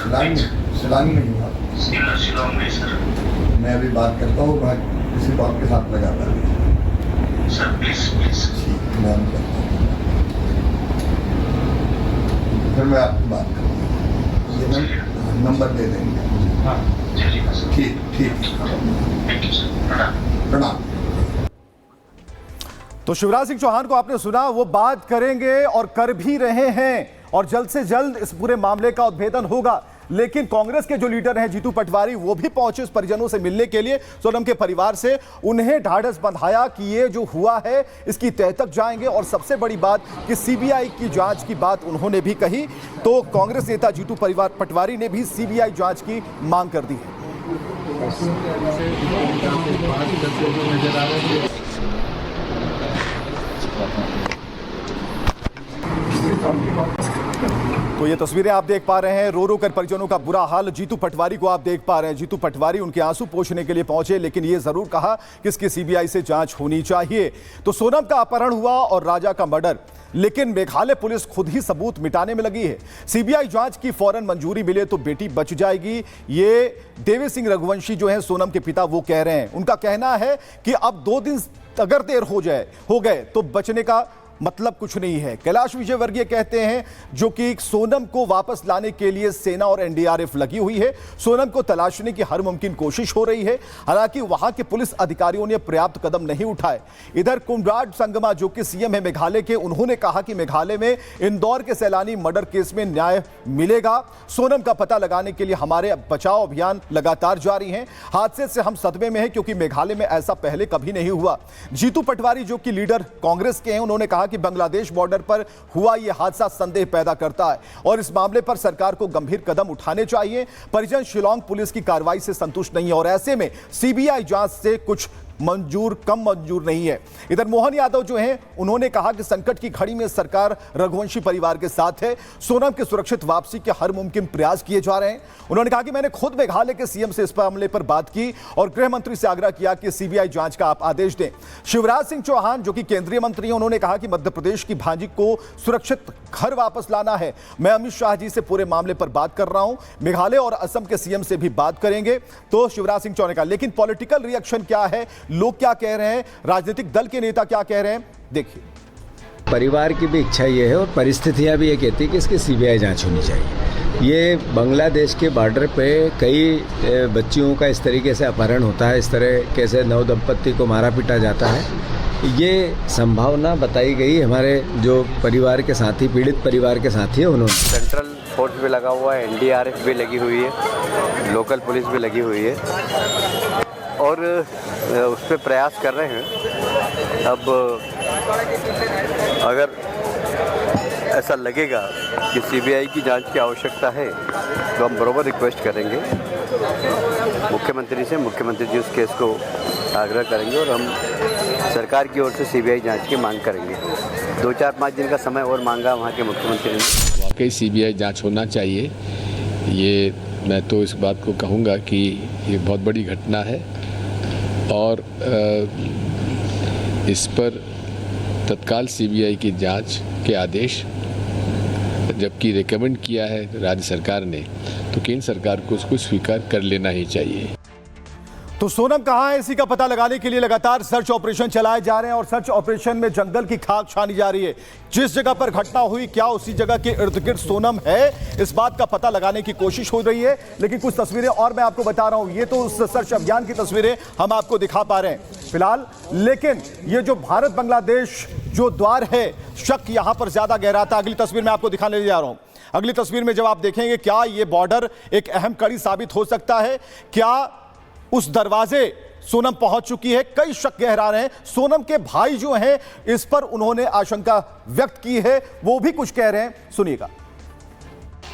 [SPEAKER 22] शिलांग में ही आप? शिलांग में सर। मैं अभी बात करता हूँ, मैं किसी को आपके साथ लगा रहा हूँ सर, प्लीज प्लीज। ठीक, मैं करता हूँ, फिर मैं आपको बात करूँगा। ये नंबर दे देंगे। हाँ ठीक ठीक, प्रणाम।
[SPEAKER 3] तो शिवराज सिंह चौहान को आपने सुना, वो बात करेंगे और कर भी रहे हैं और जल्द से जल्द इस पूरे मामले का उद्भेदन होगा। लेकिन कांग्रेस के जो लीडर हैं जीतू पटवारी, वो भी पहुंचे इस परिजनों से मिलने के लिए, सोनम के परिवार से। उन्हें ढाढ़स बंधाया कि ये जो हुआ है इसकी तह तक जाएंगे और सबसे बड़ी बात कि सीबीआई की जांच की बात उन्होंने भी कही। तो कांग्रेस नेता जीतू पटवारी ने भी सीबीआई जांच की मांग कर दी है। तो ये तस्वीरें आप देख पा रहे हैं, रो रो कर परिजनों का बुरा हाल। जीतू पटवारी को आप देख पा रहे हैं। जीतू पटवारी उनके आंसू पोंछने के लिए पहुंचे, लेकिन ये जरूर कहा कि इसकी सीबीआई से जांच होनी चाहिए। तो सोनम का अपहरण हुआ और राजा का मर्डर, लेकिन मेघालय पुलिस खुद ही सबूत मिटाने में लगी है। सीबीआई जांच की फौरन मंजूरी मिले तो बेटी बच जाएगी। ये देवी सिंह रघुवंशी जो है सोनम के पिता, वो कह रहे हैं। उनका कहना है कि अब 2 दिन अगर देर हो गए तो बचने का मतलब कुछ नहीं है। कैलाश विजयवर्गीय कहते हैं जो कि सोनम को वापस लाने के लिए सेना और एनडीआरएफ लगी हुई है। सोनम को तलाशने की हर मुमकिन कोशिश हो रही है, हालांकि वहां के पुलिस अधिकारियों ने पर्याप्त कदम नहीं उठाए। इधर कुमराड संगमा जो कि सीएम है मेघालय के, उन्होंने कहा कि मेघालय में इंदौर के सैलानी मर्डर केस में न्याय मिलेगा। सोनम का पता लगाने के लिए हमारे बचाव अभियान लगातार जारी है। हादसे से हम सदमे में हैं क्योंकि मेघालय में ऐसा पहले कभी नहीं हुआ। जीतू पटवारी जो कि लीडर कांग्रेस के हैं, उन्होंने कहा कि बांग्लादेश बॉर्डर पर हुआ यह हादसा संदेह पैदा करता है और इस मामले पर सरकार को गंभीर कदम उठाने चाहिए। परिजन शिलांग पुलिस की कार्रवाई से संतुष्ट नहीं है और ऐसे में सीबीआई जांच से कुछ कम मंजूर नहीं है। इधर मोहन यादव जो हैं, उन्होंने कहा कि संकट की घड़ी में सरकार रघुवंशी परिवार के साथ है। सोनम की सुरक्षित वापसी के हर मुमकिन प्रयास किए जा रहे हैं। उन्होंने कहा कि मैंने खुद मेघालय के सीएम से इस मामले पर बात की और गृह मंत्री से आग्रह किया कि सीबीआई जांच का आप आदेश दें। शिवराज सिंह चौहान जो कि केंद्रीय मंत्री हैं, उन्होंने कहा कि मध्य प्रदेश की भांजी को सुरक्षित घर वापस लाना है। मैं अमित शाह जी से पूरे मामले पर बात कर रहा हूं, मेघालय और असम के सीएम से भी बात करेंगे। तो शिवराज सिंह चौहान ने कहा, लेकिन पॉलिटिकल रिएक्शन क्या है, लोग क्या कह रहे हैं, राजनीतिक दल के नेता क्या कह रहे हैं, देखिए।
[SPEAKER 1] परिवार की भी इच्छा ये है और परिस्थितियां भी ये कहती है कि इसकी सीबीआई जांच होनी चाहिए। ये बांग्लादेश के बॉर्डर पे कई बच्चियों का इस तरीके से अपहरण होता है, इस तरह कैसे नव दंपत्ति को मारा पीटा जाता है। ये संभावना बताई गई हमारे जो परिवार के साथी, पीड़ित परिवार के साथी है, उन्होंने।
[SPEAKER 2] सेंट्रल फोर्स भी लगा हुआ है, एनडीआरएफ भी लगी हुई है, लोकल पुलिस भी लगी हुई है और उस पर प्रयास कर रहे हैं। अब अगर ऐसा लगेगा कि सीबीआई की जांच की आवश्यकता है तो हम बराबर रिक्वेस्ट करेंगे मुख्यमंत्री से। मुख्यमंत्री जी उस केस को आग्रह करेंगे और हम सरकार की ओर से सीबीआई जांच की मांग करेंगे। 2-4-5 दिन का समय और मांगा वहाँ के मुख्यमंत्री ने।
[SPEAKER 23] वाकई सीबीआई जांच होना चाहिए। ये मैं तो इस बात को कहूँगा कि ये बहुत बड़ी घटना है और इस पर तत्काल सीबीआई की जांच के आदेश जबकि रिकमेंड किया है राज्य सरकार ने, तो केंद्र सरकार को उसको स्वीकार कर लेना ही चाहिए।
[SPEAKER 3] तो सोनम कहां है, इसी का पता लगाने के लिए लगातार सर्च ऑपरेशन चलाए जा रहे हैं और सर्च ऑपरेशन में जंगल की खाक छानी जा रही है। जिस जगह पर घटना हुई, क्या उसी जगह के इर्द गिर्द सोनम है, इस बात का पता लगाने की कोशिश हो रही है। लेकिन कुछ तस्वीरें और मैं आपको बता रहा हूं, ये तो उस सर्च अभियान की तस्वीरें हम आपको दिखा पा रहे हैं फिलहाल, लेकिन ये जो भारत बांग्लादेश जो द्वार है, शक यहां पर ज्यादा गहरा था। अगली तस्वीर में आपको दिखाने जा रहा हूं। अगली तस्वीर में जब आप देखेंगे, क्या ये बॉर्डर एक अहम कड़ी साबित हो सकता है, क्या उस दरवाजे सोनम पहुंच चुकी है, कई शक गहरा रहे हैं। सोनम के भाई जो हैं, इस पर उन्होंने आशंका व्यक्त की है, वो भी कुछ कह रहे हैं, सुनिएगा।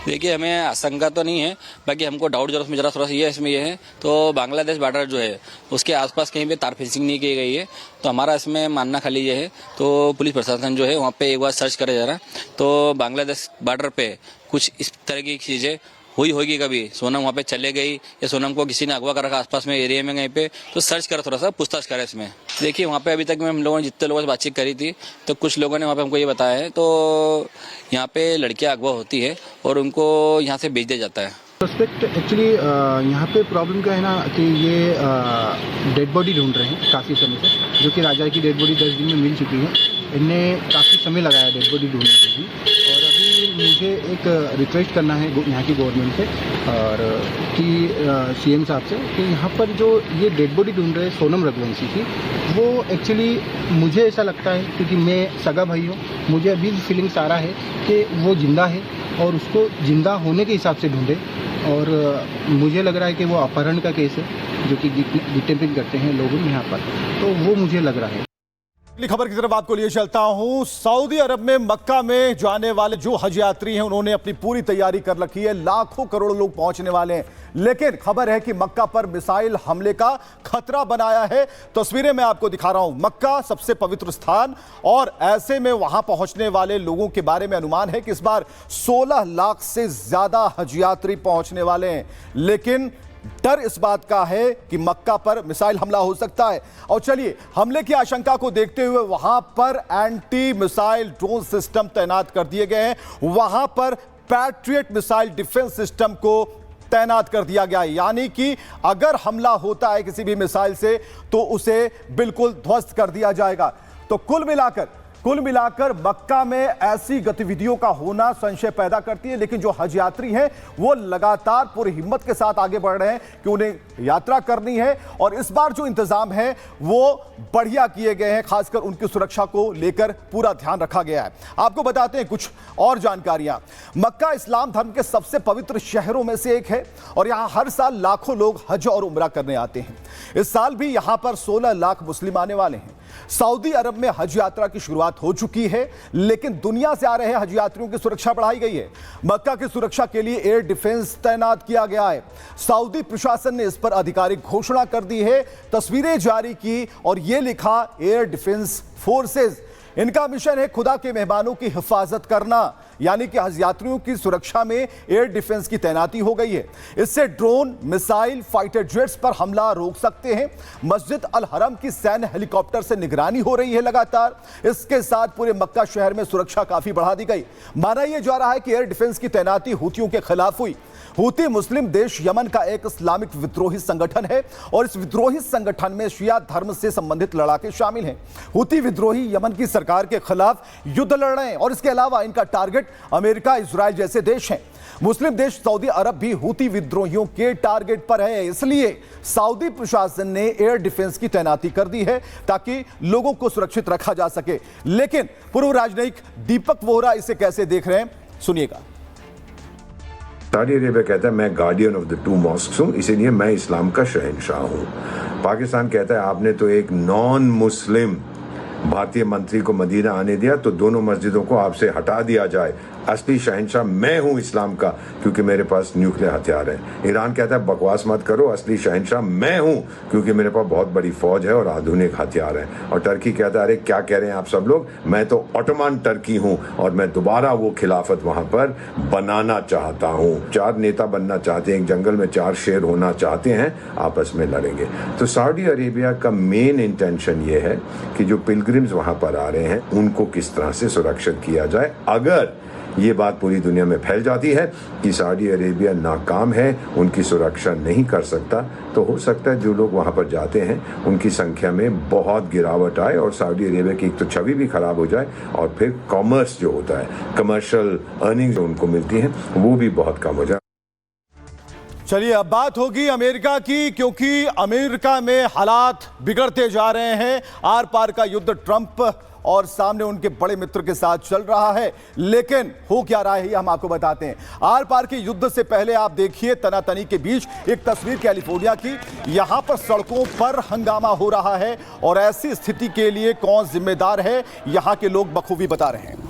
[SPEAKER 21] देखिए, हमें आशंका तो नहीं है, बाकी हमको डाउट जरा थोड़ा सा ये इसमें ये है, तो बांग्लादेश बॉर्डर जो है उसके आसपास कहीं पे तार फेंसिंग नहीं की गई है, तो हमारा इसमें मानना खाली ये है। तो पुलिस प्रशासन जो है वहाँ पे एक बार सर्च करे जा रहा है, तो बांग्लादेश बॉर्डर पे कुछ इस तरह की चीजें हुई होगी, कभी सोनम वहाँ पे चले गई या सोनम को किसी ने अगवा कर रखा आसपास में एरिया में कहीं पे, तो सर्च करा, थोड़ा सा पूछताछ करा इसमें। देखिए, वहाँ पे अभी तक हम लोगों ने जितने लोगों से बातचीत करी थी, तो कुछ लोगों ने वहाँ पे हमको ये बताया है, तो यहाँ पे लड़कियाँ अगवा होती है और उनको यहाँ से भेज दिया जाता है।
[SPEAKER 17] सस्पेक्ट एक्चुअली यहाँ पे प्रॉब्लम क्या है ना कि ये डेड बॉडी ढूंढ रहे हैं काफ़ी समय से, जो कि राजा की डेड बॉडी 10 दिन में मिल चुकी है। इनने काफ़ी समय लगाया डेड बॉडी ढूंढने में भी, और अभी मुझे एक रिक्वेस्ट करना है यहाँ की गवर्नमेंट से और कि सीएम साहब से कि यहाँ पर जो ये डेड बॉडी ढूंढ रहे हैं सोनम रघुवंशी की, वो एक्चुअली मुझे ऐसा लगता है, क्योंकि मैं सगा भाई हूँ, मुझे अभी फीलिंग्स आ रहा है कि वो जिंदा है और उसको जिंदा होने के हिसाब से ढूंढे। और मुझे लग रहा है कि वो अपहरण का केस है, जो कि किडनैपिंग करते हैं लोगों यहाँ पर, तो वो मुझे लग रहा है।
[SPEAKER 3] अगली खबर की तरफ आपको लिए चलता हूं। सऊदी अरब में मक्का में जाने वाले जो हज यात्री हैं उन्होंने अपनी पूरी तैयारी कर रखी है। लाखों करोड़ों लोग पहुंचने वाले हैं, लेकिन खबर है कि मक्का पर मिसाइल हमले का खतरा बनाया है। तस्वीरें मैं आपको दिखा रहा हूं। मक्का सबसे पवित्र स्थान, और ऐसे में वहां पहुंचने वाले लोगों के बारे में अनुमान है कि इस बार 16 लाख से ज्यादा हज यात्री पहुंचने वाले हैं, लेकिन डर इस बात का है कि मक्का पर मिसाइल हमला हो सकता है। और चलिए, हमले की आशंका को देखते हुए वहां पर एंटी मिसाइल ड्रोन सिस्टम तैनात कर दिए गए हैं। वहां पर पैट्रियट मिसाइल डिफेंस सिस्टम को तैनात कर दिया गया है, यानी कि अगर हमला होता है किसी भी मिसाइल से तो उसे बिल्कुल ध्वस्त कर दिया जाएगा। तो कुल मिलाकर मक्का में ऐसी गतिविधियों का होना संशय पैदा करती है, लेकिन जो हज यात्री हैं वो लगातार पूरी हिम्मत के साथ आगे बढ़ रहे हैं कि उन्हें यात्रा करनी है। और इस बार जो इंतजाम है वो बढ़िया किए गए हैं, खासकर उनकी सुरक्षा को लेकर पूरा ध्यान रखा गया है। आपको बताते हैं कुछ और जानकारियां। मक्का इस्लाम धर्म के सबसे पवित्र शहरों में से एक है और यहां हर साल लाखों लोग हज और उम्रा करने आते हैं। इस साल भी यहां पर 16 लाख मुस्लिम आने वाले हैं। सऊदी अरब में हज यात्रा की शुरुआत हो चुकी है, लेकिन दुनिया से आ रहे हज यात्रियों की सुरक्षा बढ़ाई गई है। मक्का की सुरक्षा के लिए एयर डिफेंस तैनात किया गया है। सऊदी प्रशासन ने इस पर आधिकारिक घोषणा कर दी है, तस्वीरें जारी की और यह लिखा एयर डिफेंस फोर्सेस। इनका मिशन है खुदा के मेहमानों की हिफाजत करना, यानी कि हज यात्रियों की सुरक्षा में एयर डिफेंस की तैनाती हो गई है। इससे ड्रोन, मिसाइल, फाइटर जेट्स पर हमला रोक सकते हैं। मस्जिद अल हरम की सैन्य हेलीकॉप्टर से निगरानी हो रही है लगातार। इसके साथ पूरे मक्का शहर में सुरक्षा काफी बढ़ा दी गई। माना यह जा रहा है कि एयर डिफेंस की तैनाती हूतियों के खिलाफ हुई। हूती मुस्लिम देश यमन का एक इस्लामिक विद्रोही संगठन है और इस विद्रोही संगठन में शिया धर्म से संबंधित लड़ाके शामिल हैं। हूती विद्रोही यमन की सरकार के खिलाफ युद्ध लड़ रहे हैं और इसके अलावा इनका टारगेट अमेरिका, इजराइल जैसे देश हैं। मुस्लिम देश सऊदी अरब भी हूती विद्रोहियों के टारगेट पर है, इसलिए सऊदी प्रशासन ने एयर डिफेंस की तैनाती कर दी है ताकि लोगों को सुरक्षित रखा जा सके। लेकिन पूर्व राजनयिक दीपक वोहरा इसे कैसे देख रहे हैं, सुनिएगा।
[SPEAKER 4] सऊदी अरेबिया कहता है मैं guardian of the two mosques हूँ, इसीलिए मैं इस्लाम का शहंशाह हूँ। पाकिस्तान कहता है आपने तो एक नॉन मुस्लिम भारतीय मंत्री को मदीना आने दिया तो दोनों मस्जिदों को आपसे हटा दिया जाए। असली शहंशाह मैं हूं इस्लाम का, क्योंकि मेरे पास न्यूक्लियर हथियार हैं। ईरान कहता है बकवास मत करो, असली शहंशाह मैं हूं क्योंकि मेरे पास बहुत बड़ी फौज है और आधुनिक हथियार हैं। और टर्की कहता है अरे क्या कह रहे हैं आप सब लोग, मैं तो ऑटोमन टर्की हूं और मैं दोबारा वो खिलाफत वहां पर बनाना चाहता हूं। 4 नेता बनना चाहते हैं, एक जंगल में 4 शेर होना चाहते हैं, आपस में लड़ेंगे। तो सऊदी अरेबिया का मेन इंटेंशन ये है कि जो पिलग्रिम्स वहां पर आ रहे हैं उनको किस तरह से सुरक्षित किया जाए। अगर ये बात पूरी दुनिया में फैल जाती है कि सऊदी अरेबिया नाकाम है, उनकी सुरक्षा नहीं कर सकता, तो हो सकता है जो लोग वहाँ पर जाते हैं उनकी संख्या में बहुत गिरावट आए और सऊदी अरेबिया की एक तो छवि भी खराब हो जाए और फिर कॉमर्स जो होता है, कमर्शियल अर्निंग जो उनको मिलती हैं, वो भी बहुत कम हो जाए।
[SPEAKER 3] चलिए, अब बात होगी अमेरिका की, क्योंकि अमेरिका में हालात बिगड़ते जा रहे हैं। आर पार का युद्ध ट्रंप और सामने उनके बड़े मित्र के साथ चल रहा है, लेकिन हो क्या रहा है हम आपको बताते हैं। आर पार के युद्ध से पहले आप देखिए तनातनी के बीच एक तस्वीर कैलिफोर्निया की। यहां पर सड़कों पर हंगामा हो रहा है और ऐसी स्थिति के लिए कौन जिम्मेदार है, यहां के लोग बखूबी बता रहे हैं।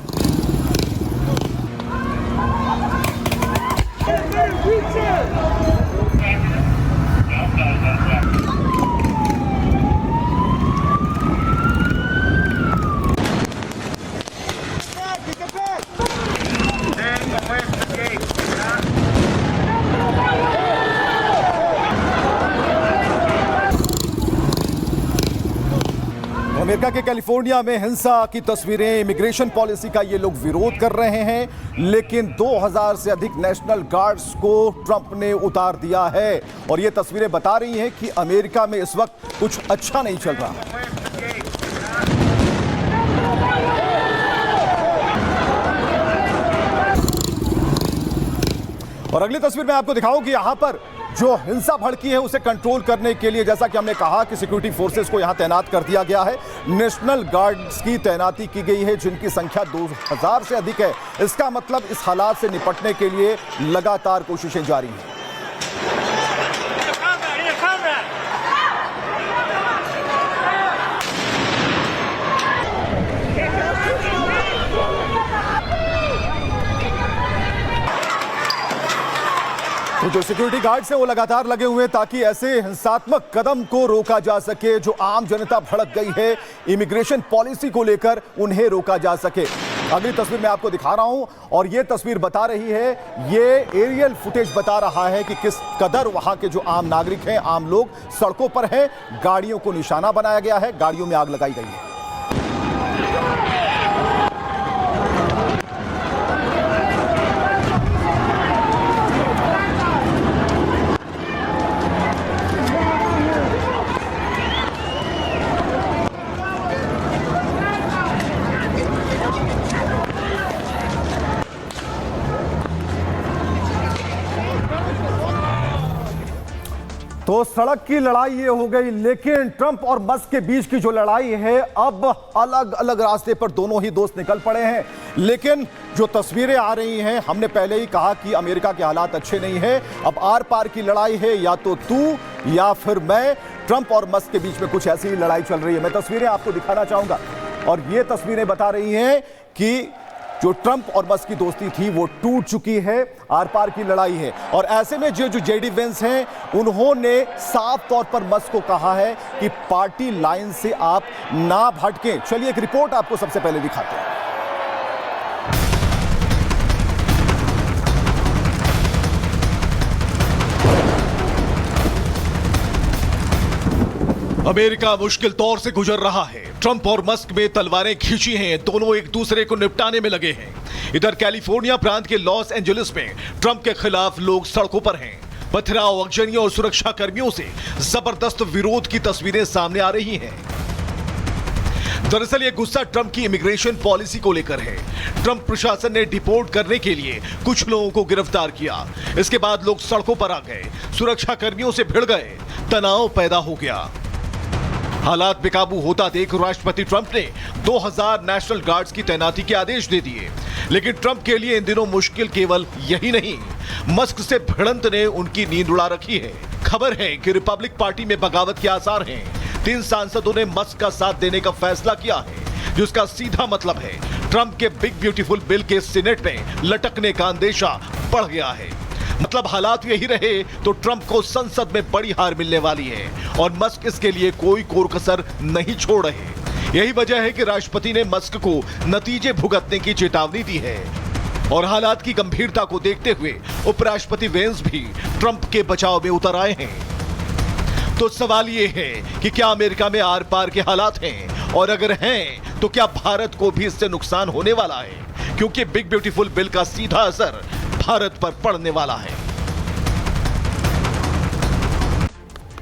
[SPEAKER 3] अमेरिका के कैलिफोर्निया में हिंसा की तस्वीरें, इमिग्रेशन पॉलिसी का ये लोग विरोध कर रहे हैं, लेकिन 2000 से अधिक नेशनल गार्ड्स को ट्रंप ने उतार दिया है और ये तस्वीरें बता रही हैं कि अमेरिका में इस वक्त कुछ अच्छा नहीं चल रहा। और अगली तस्वीर में आपको दिखाऊं कि यहां पर जो हिंसा भड़की है उसे कंट्रोल करने के लिए, जैसा कि हमने कहा कि सिक्योरिटी फोर्सेस को यहां तैनात कर दिया गया है। नेशनल गार्ड्स की तैनाती की गई है जिनकी संख्या 2000 से अधिक है। इसका मतलब इस हालात से निपटने के लिए लगातार कोशिशें जारी हैं। तो जो सिक्योरिटी गार्ड्स हैं वो लगातार लगे हुए हैं ताकि ऐसे हिंसात्मक कदम को रोका जा सके। जो आम जनता भड़क गई है इमिग्रेशन पॉलिसी को लेकर, उन्हें रोका जा सके। अगली तस्वीर मैं आपको दिखा रहा हूं और ये तस्वीर बता रही है, ये एरियल फुटेज बता रहा है कि किस कदर वहां के जो आम नागरिक हैं, आम लोग सड़कों पर हैं। गाड़ियों को निशाना बनाया गया है, गाड़ियों में आग लगाई गई है। तो सड़क की लड़ाई ये हो गई, लेकिन ट्रंप और मस्क के बीच की जो लड़ाई है, अब अलग अलग रास्ते पर दोनों ही दोस्त निकल पड़े हैं। लेकिन जो तस्वीरें आ रही हैं, हमने पहले ही कहा कि अमेरिका के हालात अच्छे नहीं हैं। अब आर पार की लड़ाई है, या तो तू या फिर मैं। ट्रंप और मस्क के बीच में कुछ ऐसी ही लड़ाई चल रही है। मैं तस्वीरें आपको दिखाना चाहूंगा और ये तस्वीरें बता रही हैं कि जो ट्रंप और मस्क की दोस्ती थी वो टूट चुकी है, आर पार की लड़ाई है। और ऐसे में जो जेडी वेंस हैं, उन्होंने साफ तौर पर मस्क को कहा है कि पार्टी लाइन से आप ना भटकें। चलिए एक रिपोर्ट आपको सबसे पहले दिखाते हैं।
[SPEAKER 9] अमेरिका मुश्किल दौर से गुजर रहा है। ट्रंप और मस्क में तलवारें खींची हैं, दोनों एक दूसरे को निपटाने में लगे हैं। इधर कैलिफोर्निया प्रांत के लॉस एंजलिस में ट्रंप के खिलाफ लोग सड़कों पर हैं। पथराव, अगजनियों और सुरक्षा कर्मियों से जबरदस्त विरोध की तस्वीरें सामने आ रही हैं। दरअसल ये गुस्सा ट्रंप की इमिग्रेशन पॉलिसी को लेकर है। ट्रंप प्रशासन ने डिपोर्ट करने के लिए कुछ लोगों को गिरफ्तार किया। इसके बाद लोग सड़कों पर आ गए, सुरक्षा कर्मियों से भिड़ गए, तनाव पैदा हो गया। हालात बेकाबू होता देख राष्ट्रपति ट्रंप ने 2000 नेशनल गार्ड्स की तैनाती के आदेश दे दिए। लेकिन ट्रंप के लिए इन दिनों मुश्किल केवल यही नहीं, मस्क से भिड़ंत ने उनकी नींद उड़ा रखी है। खबर है कि रिपब्लिक पार्टी में बगावत के आसार हैं। 3 सांसदों ने मस्क का साथ देने का फैसला किया है, जिसका सीधा मतलब है ट्रंप के बिग ब्यूटीफुल बिल के सीनेट में लटकने का अंदेशा बढ़ गया है। मतलब हालात यही रहे तो ट्रंप को संसद में बड़ी हार मिलने वाली है और मस्क इसके लिए कोई कोर कसर नहीं छोड़ रहे। यही वजह है कि राष्ट्रपति ने मस्क को नतीजे भुगतने की चेतावनी दी है। और हालात की गंभीरता को देखते हुए उपराष्ट्रपति वेंस भी ट्रंप के बचाव में उतर आए हैं। तो सवाल ये है कि क्या अमेरिका में आर पार के हालात हैं, और अगर हैं तो क्या भारत को भी इससे नुकसान होने वाला है, क्योंकि बिग ब्यूटीफुल बिल का सीधा असर भारत पर पड़ने वाला है।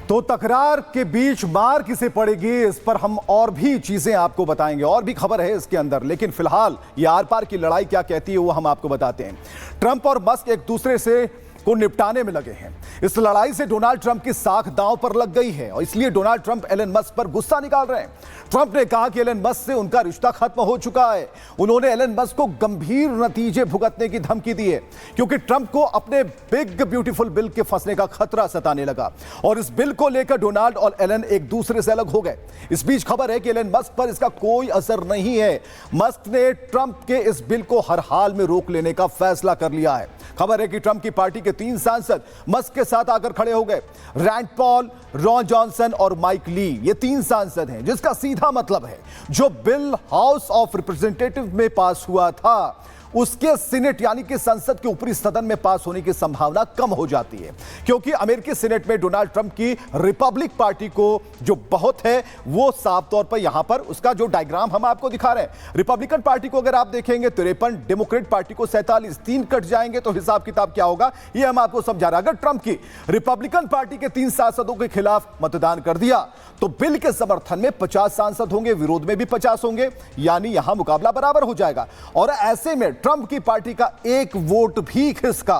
[SPEAKER 3] तो तकरार के बीच मार किसे पड़ेगी, इस पर हम और भी चीजें आपको बताएंगे, और भी खबर है इसके अंदर। लेकिन फिलहाल ये आर पार की लड़ाई क्या कहती है वो हम आपको बताते हैं। ट्रंप और मस्क एक दूसरे से को निपटाने में लगे हैं। इस लड़ाई से डोनाल्ड ट्रंप की साख दांव पर लग गई है और इसलिए डोनाल्ड ट्रंप एलन मस्क पर गुस्सा निकाल रहे हैं। ट्रंप ने कहा कि एलन मस्क से उनका रिश्ता खत्म हो चुका है। उन्होंने एलन मस्क को गंभीर नतीजे भुगतने की धमकी दी है, क्योंकि ट्रंप को अपने बिग ब्यूटीफुल बिल के फंसने का खतरा सताने लगा और इस बिल को लेकर डोनाल्ड और एलन एक दूसरे से अलग हो गए। इस बीच खबर है कि एलन मस्क पर इसका कोई असर नहीं है। मस्क ने ट्रंप के इस बिल को हर हाल में रोक लेने का फैसला कर लिया है। खबर है कि ट्रंप की पार्टी के 3 सांसद मस्क के साथ आकर खड़े हो गए। रैंड पॉल, रॉन जॉनसन और माइक ली, ये 3 सांसद हैं, जिसका सीधा मतलब है जो बिल हाउस ऑफ रिप्रेजेंटेटिव में पास हुआ था उसके सीनेट यानी कि संसद के ऊपरी सदन में पास होने की संभावना कम हो जाती है, क्योंकि अमेरिकी सीनेट में डोनाल्ड ट्रंप की रिपब्लिक पार्टी को जो बहुत है वो साफ तौर पर यहां पर उसका जो डायग्राम हम आपको दिखा रहे हैं। रिपब्लिकन पार्टी को अगर आप देखेंगे 53, डेमोक्रेट पार्टी को 47, 3 कट जाएंगे तो हिसाब किताब क्या होगा ये हम आपको समझा रहे हैं। अगर ट्रंप की रिपब्लिकन पार्टी के 3 सांसदों के खिलाफ मतदान कर दिया तो बिल के समर्थन में 50 सांसद होंगे, विरोध में भी 50 होंगे, यानी यहां मुकाबला बराबर हो जाएगा। और ऐसे में ट्रंप की पार्टी का 1 वोट भी खिसका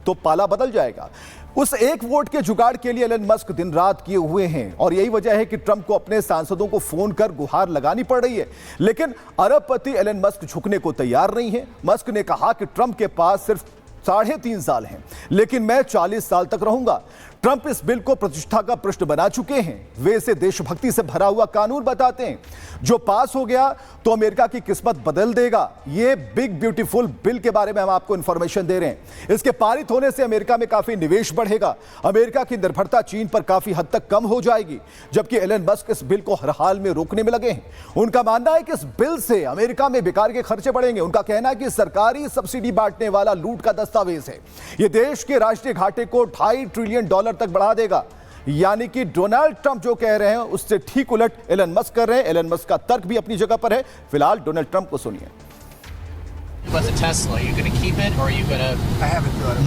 [SPEAKER 3] तो पाला बदल जाएगा। उस 1 वोट के जुगाड़ के लिए एलन मस्क दिन रात किए हुए हैं और यही वजह है कि ट्रंप को अपने सांसदों को फोन कर गुहार लगानी पड़ रही है। लेकिन अरबपति एलन मस्क झुकने को तैयार नहीं है। मस्क ने कहा कि ट्रंप के पास सिर्फ 3.5 साल हैं, लेकिन मैं 40 साल तक रहूंगा। ट्रंप इस बिल को प्रतिष्ठा का प्रश्न बना चुके हैं। वे इसे देशभक्ति से भरा हुआ कानून बताते हैं जो पास हो गया तो अमेरिका की किस्मत बदल देगा। ये बिग ब्यूटीफुल बिल के बारे में हम आपको इंफॉर्मेशन दे रहे हैं। इसके पारित होने से अमेरिका में काफी निवेश बढ़ेगा, अमेरिका की निर्भरता चीन पर काफी हद तक कम हो जाएगी, जबकि एलन मस्क इस बिल को हर हाल में रोकने में लगे हैं। उनका मानना है कि इस बिल से अमेरिका में बेकार के खर्चे बढ़ेंगे। उनका कहना है कि सरकारी सब्सिडी बांटने वाला लूट का दस्तावेज है। यह देश के राष्ट्रीय घाटे को $2.5 ट्रिलियन तक बढ़ा देगा। यानी कि डोनाल्ड ट्रंप जो कह रहे हैं उससे ठीक उलट एलन मस्क कर रहे हैं। एलन मस्क का तर्क भी अपनी जगह पर है। फिलहाल डोनाल्ड ट्रंप को सुनिए।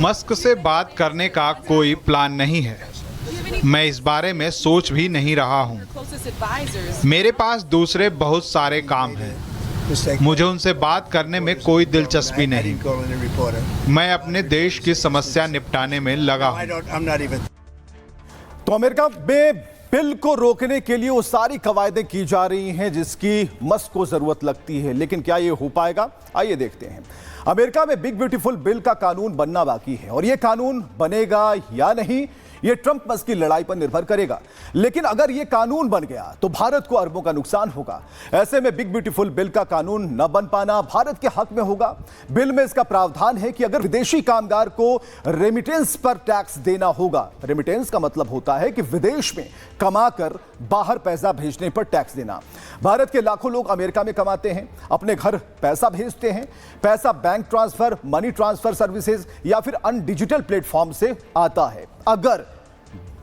[SPEAKER 15] मस्क से बात करने का कोई प्लान नहीं है। मैं इस बारे में सोच भी नहीं रहा हूं। मेरे पास दूसरे बहुत सारे काम हैं। मुझे उनसे बात करने में कोई दिलचस्पी नहीं। मैं अपने देश की समस्या निपटाने में लगा हूं।
[SPEAKER 3] तो अमेरिका में बिल को रोकने के लिए वो सारी कवायदें की जा रही हैं जिसकी मस्क को जरूरत लगती है, लेकिन क्या ये हो पाएगा? आइए देखते हैं। अमेरिका में बिग ब्यूटीफुल बिल का कानून बनना बाकी है और ये कानून बनेगा या नहीं ये ट्रंप मस्क की लड़ाई पर निर्भर करेगा। लेकिन अगर ये कानून बन गया तो भारत को अरबों का नुकसान होगा। ऐसे में बिग ब्यूटीफुल बिल का कानून न बन पाना भारत के हक में होगा। बिल में इसका प्रावधान है कि अगर विदेशी कामगार को रेमिटेंस पर टैक्स देना होगा। रेमिटेंस का मतलब होता है कि विदेश में कमाकर बाहर पैसा भेजने पर टैक्स देना। भारत के लाखों लोग अमेरिका में कमाते हैं, अपने घर पैसा भेजते हैं। पैसा bank transfer, money transfer services या फिर अन्य डिजिटल प्लेटफॉर्म से आता है। अगर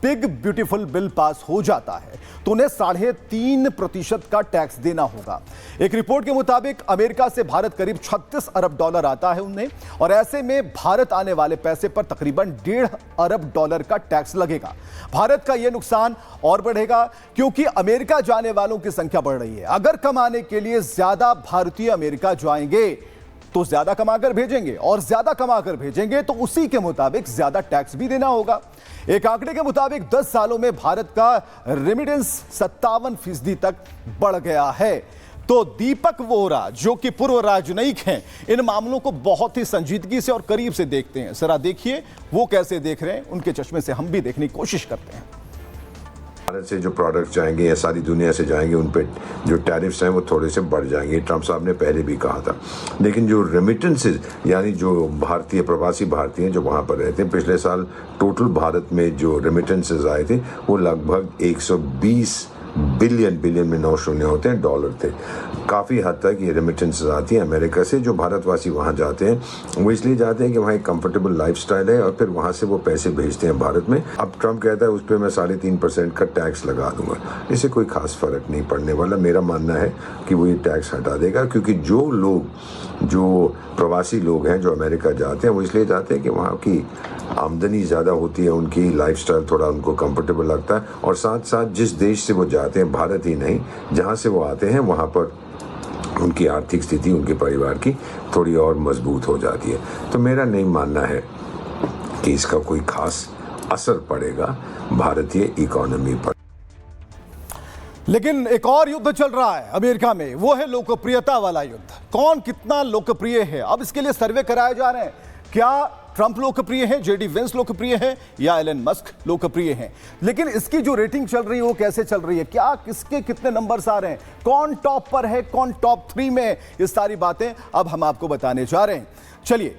[SPEAKER 3] बिग ब्यूटीफुल बिल पास हो जाता है तो उन्हें 3.5% का टैक्स देना होगा। एक रिपोर्ट के मुताबिक अमेरिका से भारत करीब $36 अरब आता है उन्हें, और ऐसे में भारत आने वाले पैसे पर तकरीबन $1.5 अरब का टैक्स लगेगा। भारत का यह नुकसान और बढ़ेगा क्योंकि अमेरिका जाने वालों की संख्या बढ़ रही है। अगर कमाने के लिए ज्यादा भारतीय अमेरिका जाएंगे तो ज्यादा कमाकर भेजेंगे, और ज्यादा कमाकर भेजेंगे तो उसी के मुताबिक ज्यादा टैक्स भी देना होगा। एक आंकड़े के मुताबिक 10 सालों में भारत का रेमिटेंस 57% तक बढ़ गया है। तो दीपक वोहरा जो कि पूर्व राजनयिक हैं, इन मामलों को बहुत ही संजीदगी से और करीब से देखते हैं। जरा देखिए वो कैसे देख रहे हैं, उनके चश्मे से हम भी देखने की कोशिश करते हैं।
[SPEAKER 4] भारत से जो प्रोडक्ट्स जाएंगे या सारी दुनिया से जाएंगे उन पे जो टैरिफ्स हैं वो थोड़े से बढ़ जाएंगे। ट्रंप साहब ने पहले भी कहा था। लेकिन जो रेमिटेंसेस यानी जो भारतीय प्रवासी भारतीय जो वहाँ पर रहते हैं, पिछले साल टोटल भारत में जो रेमिटेंसेस आए थे वो लगभग 120 बिलियन में 9 शून्य होते हैं डॉलर थे। काफ़ी हद तक ये रेमिटेंसेस आती हैं अमेरिका से। जो भारतवासी वहाँ जाते हैं वो इसलिए जाते हैं कि वहाँ एक कंफर्टेबल लाइफस्टाइल है और फिर वहाँ से वो पैसे भेजते हैं भारत में। अब ट्रंप कहता है उस पर मैं 3.5% का टैक्स लगा दूंगा। इससे कोई खास फर्क नहीं पड़ने वाला। मेरा मानना है कि वो ये टैक्स हटा देगा, क्योंकि जो प्रवासी लोग हैं जो अमेरिका जाते हैं वो इसलिए जाते हैं कि वहाँ की आमदनी ज़्यादा होती है, उनकी लाइफस्टाइल थोड़ा उनको कंफर्टेबल लगता है, और साथ साथ जिस देश से वो जाते हैं, भारत ही नहीं, जहाँ से वो आते हैं वहाँ पर उनकी आर्थिक स्थिति उनके परिवार की थोड़ी और मजबूत हो जाती है। तो मेरा नहीं मानना है कि इसका कोई खास असर पड़ेगा भारतीय इकोनॉमी पर।
[SPEAKER 3] लेकिन एक और युद्ध चल रहा है अमेरिका में, वो है लोकप्रियता वाला युद्ध। कौन कितना लोकप्रिय है, अब इसके लिए सर्वे कराए जा रहे हैं। क्या ट्रंप लोकप्रिय है, जेडी वेंस लोकप्रिय है, या एलन मस्क लोकप्रिय है? लेकिन इसकी जो रेटिंग चल रही है वो कैसे चल रही है, क्या किसके कितने नंबर्स आ रहे हैं, कौन टॉप पर है, कौन टॉप 3 में, ये सारी बातें अब हम आपको बताने जा रहे हैं। चलिए,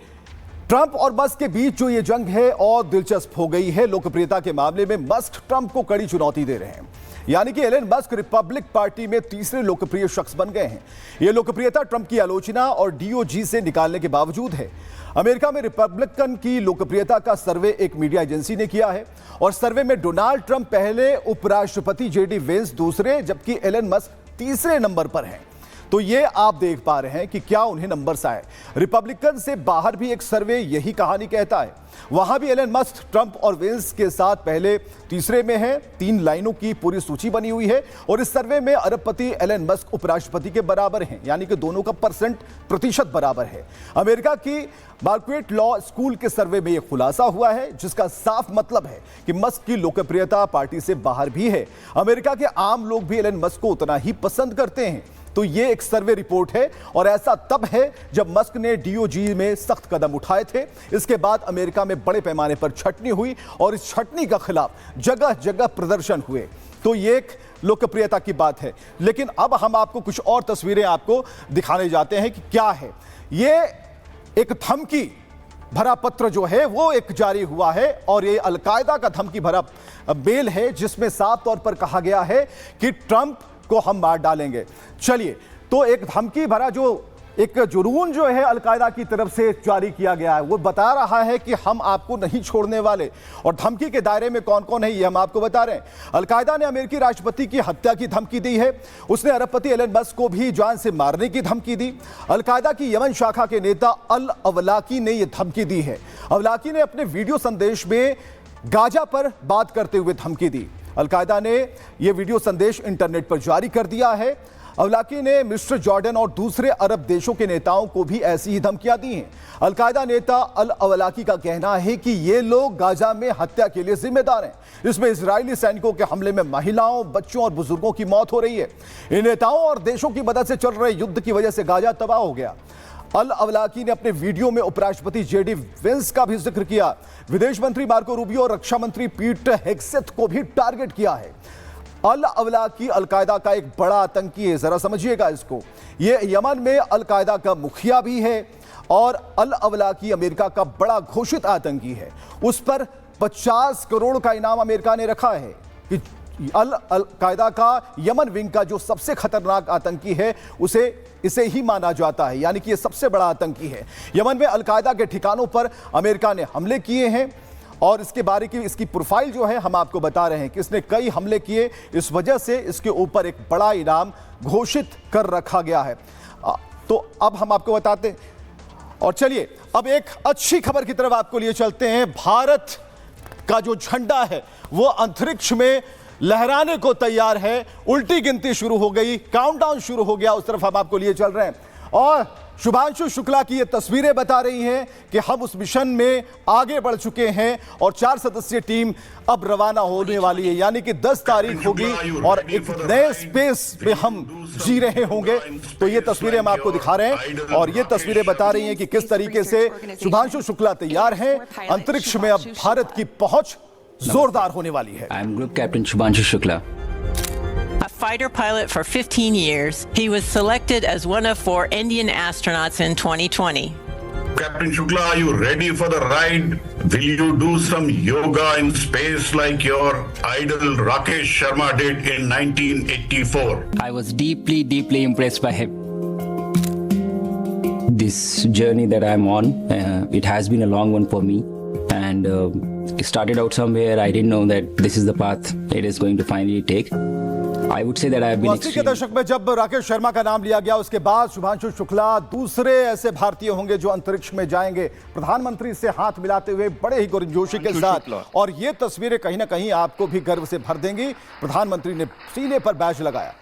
[SPEAKER 3] ट्रंप और मस्क के बीच जो ये जंग है और दिलचस्प हो गई है। लोकप्रियता के मामले में मस्क ट्रंप को कड़ी चुनौती दे रहे हैं, यानी कि एलन मस्क रिपब्लिक पार्टी में तीसरे लोकप्रिय शख्स बन गए हैं। यह लोकप्रियता ट्रंप की आलोचना और डीओजी से निकालने के बावजूद है। अमेरिका में रिपब्लिकन की लोकप्रियता का सर्वे एक मीडिया एजेंसी ने किया है, और सर्वे में डोनाल्ड ट्रंप पहले, उपराष्ट्रपति जेडी वेंस दूसरे, जबकि एलन मस्क तीसरे नंबर पर हैं। तो ये आप देख पा रहे हैं कि क्या उन्हें नंबर्स आए। रिपब्लिकन से बाहर भी एक सर्वे यही कहानी कहता है। वहां भी एलन मस्क ट्रंप और वेंस के साथ पहले तीसरे में है। 3 लाइनों की पूरी सूची बनी हुई है, और इस सर्वे में अरबपति एलन मस्क उपराष्ट्रपति के बराबर हैं, यानी कि दोनों का प्रतिशत बराबर है। अमेरिका की मार्क्वेट लॉ स्कूल के सर्वे में यह खुलासा हुआ है, जिसका साफ मतलब है कि मस्क की लोकप्रियता पार्टी से बाहर भी है। अमेरिका के आम लोग भी एलन मस्क को उतना ही पसंद करते हैं। तो ये एक सर्वे रिपोर्ट है और ऐसा तब है जब मस्क ने डीओजी में सख्त कदम उठाए थे। इसके बाद अमेरिका में बड़े पैमाने पर छटनी हुई और इस छटनी के खिलाफ जगह जगह प्रदर्शन हुए। तो ये एक लोकप्रियता की बात है। लेकिन अब हम आपको कुछ और तस्वीरें आपको दिखाने जाते हैं कि क्या है। ये एक धमकी भरा पत्र जो है वो एक जारी हुआ है और ये अलकायदा का धमकी भरा मेल है जिसमें साफ तौर पर कहा गया है कि ट्रंप को हम मार डालेंगे। चलिए, तो एक धमकी भरा जो एक जुनून जो है अलकायदा की तरफ से जारी किया गया है वो बता रहा है कि हम आपको नहीं छोड़ने वाले। और धमकी के दायरे में कौन कौन है ये हम आपको बता रहे हैं। अलकायदा ने अमेरिकी राष्ट्रपति की हत्या की धमकी दी है। उसने अरबपति एलन मस्क को भी जान से मारने की धमकी दी। अलकायदा की यमन शाखा के नेता अल अवलाकी ने यह धमकी दी है। अवलाकी ने अपने वीडियो संदेश में गाजा पर बात करते हुए धमकी दी। अलकायदा ने यह वीडियो संदेश इंटरनेट पर जारी कर दिया है। अवलाकी ने मिस्र, जॉर्डन और दूसरे अरब देशों के नेताओं को भी ऐसी ही धमकियां दी हैं। अलकायदा नेता अल अवलाकी का कहना है कि ये लोग गाजा में हत्या के लिए जिम्मेदार हैं। इसमें इजरायली सैनिकों के हमले में महिलाओं, बच्चों और बुजुर्गों की मौत हो रही है। इन नेताओं और देशों की मदद से चल रहे युद्ध की वजह से गाजा तबाह हो गया। अल अवलाकी ने अपने वीडियो में उपराष्ट्रपति जेडी वेंस का भी जिक्र किया। विदेश मंत्री मार्को रूबियो और रक्षा मंत्री पीट हेग्सेथ को भी टारगेट किया है। अल अवलाकी अलकायदा का एक बड़ा आतंकी है, जरा समझिएगा इसको। ये यमन में अलकायदा का मुखिया भी है और अल अवलाकी अमेरिका का बड़ा घोषित आतंकी है। उस पर 50 करोड़ का इनाम अमेरिका ने रखा है कि अलकायदा का यमन विंग का जो सबसे खतरनाक आतंकी है इसे ही माना जाता है, यानी कि ये सबसे बड़ा आतंकी है। यमन में अलकायदा के ठिकानों पर अमेरिका ने हमले किए हैं और इसके बारे की इसकी प्रोफाइल जो है हम आपको बता रहे हैं कि इसने कई हमले किए। इस वजह से इसके ऊपर एक बड़ा इनाम घोषित कर रखा गया है। तो अब हम आपको बताते हैं। और चलिए अब एक अच्छी खबर की तरफ आपको लिए चलते हैं। भारत का जो झंडा है वो अंतरिक्ष में लहराने को तैयार है। उल्टी गिनती शुरू हो गई, काउंटडाउन शुरू हो गया, उस तरफ हम आपको लिए चल रहे हैं। और शुभांशु शुक्ला की ये तस्वीरें बता रही हैं कि हम उस मिशन में आगे बढ़ चुके हैं और 4 सदस्यीय टीम अब रवाना होने वाली है, यानी कि 10 तारीख होगी और एक नए स्पेस में हम जी रहे होंगे। तो ये तस्वीरें हम आपको दिखा रहे हैं और ये तस्वीरें बता रही हैं कि किस तरीके से शुभांशु शुक्ला तैयार हैं। अंतरिक्ष में अब भारत की पहुंच जोरदार होने वाली है।
[SPEAKER 5] I am group captain Shubhanshu Shukla.
[SPEAKER 6] A fighter pilot for 15 years, he was selected as one of 4 Indian astronauts in 2020.
[SPEAKER 8] Captain Shukla, are you ready for the ride? Will you do some yoga in space like your idol Rakesh Sharma did in 1984?
[SPEAKER 5] I was deeply impressed by him. This journey that I'm on, it has been a long one for me. And it started out somewhere. I didn't know that this is the path it is going to finally take. I would say that I have been
[SPEAKER 3] 80 के दशक में जब राकेश शर्मा का नाम लिया गया उसके बाद शुभांशु शुक्ला दूसरे ऐसे भारतीय होंगे जो अंतरिक्ष में जाएंगे प्रधानमंत्री से हाथ मिलाते हुए बड़े ही गर्मजोशी के साथ। और ये तस्वीरें कहीं ना कहीं आपको भी गर्व से भर देंगी। प्रधानमंत्री ने सीने पर बैज लगाया।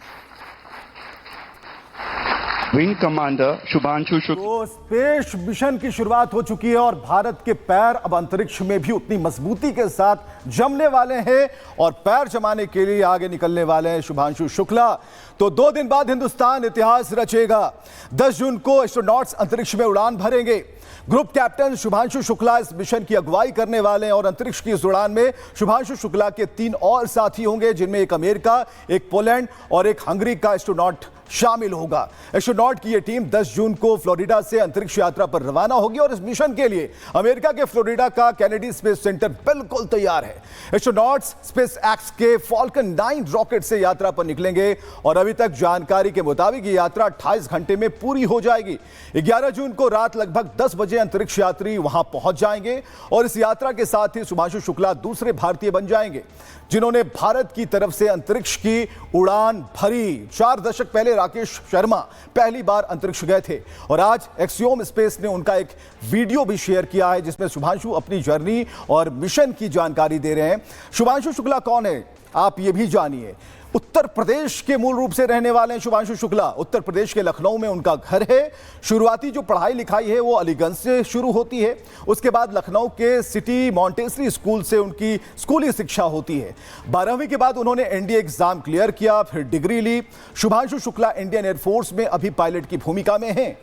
[SPEAKER 24] Wing commander Shubhanshu Shukla.
[SPEAKER 3] तो स्पेस मिशन की शुरुआत हो चुकी है और भारत के पैर अब अंतरिक्ष में भी उतनी मजबूती के साथ जमने वाले हैं और पैर जमाने के लिए आगे निकलने वाले हैं शुभांशु शुक्ला। तो 2 दिन बाद हिंदुस्तान इतिहास रचेगा। 10 जून को एस्ट्रोनॉट्स अंतरिक्ष में उड़ान भरेंगे। ग्रुप कैप्टन शुभांशु शुक्ला इस मिशन की अगुवाई करने वाले हैं और अंतरिक्ष की इस उड़ान में शुभांशु शुक्ला के 3 और साथी होंगे, जिनमें एक अमेरिका, एक पोलैंड और एक हंगरी का एस्ट्रोनॉट शामिल होगा। एस्ट्रोनॉट की यह टीम 10 जून को फ्लोरिडा से अंतरिक्ष यात्रा पर रवाना होगी और इस मिशन के लिए अमेरिका के फ्लोरिडा का कैनेडी स्पेस सेंटर बिल्कुल तैयार है। एस्ट्रोनॉट्स स्पेस एक्स के फॉल्कन 9 रॉकेट से यात्रा पर निकलेंगे और अभी तक जानकारी के मुताबिक ये यात्रा 28 घंटे में पूरी हो जाएगी। 11 जून को रात लगभग 10 बजे अंतरिक्ष यात्री वहां पहुंच जाएंगे और इस यात्रा के साथ ही शुभांशु शुक्ला दूसरे भारतीय बन जाएंगे जिन्होंने भारत की तरफ से अंतरिक्ष की उड़ान भरी। 4 दशक पहले राकेश शर्मा पहली बार अंतरिक्ष गए थे और आज एक्सियोम स्पेस ने उनका एक वीडियो भी शेयर किया है जिसमें शुभांशु अपनी जर्नी और मिशन की जानकारी दे रहे हैं। शुभांशु शुक्ला कौन है आप ये भी जानिए। उत्तर प्रदेश के मूल रूप से रहने वाले हैं शुभांशु शुक्ला। उत्तर प्रदेश के लखनऊ में उनका घर है। शुरुआती जो पढ़ाई लिखाई है वो अलीगंज से शुरू होती है। उसके बाद लखनऊ के सिटी मॉन्टेसरी स्कूल से उनकी स्कूली शिक्षा होती है। 12वीं के बाद उन्होंने एनडीए एग्जाम क्लियर किया, फिर डिग्री ली। शुभांशु शुक्ला इंडियन एयरफोर्स में अभी पायलट की भूमिका में हैं।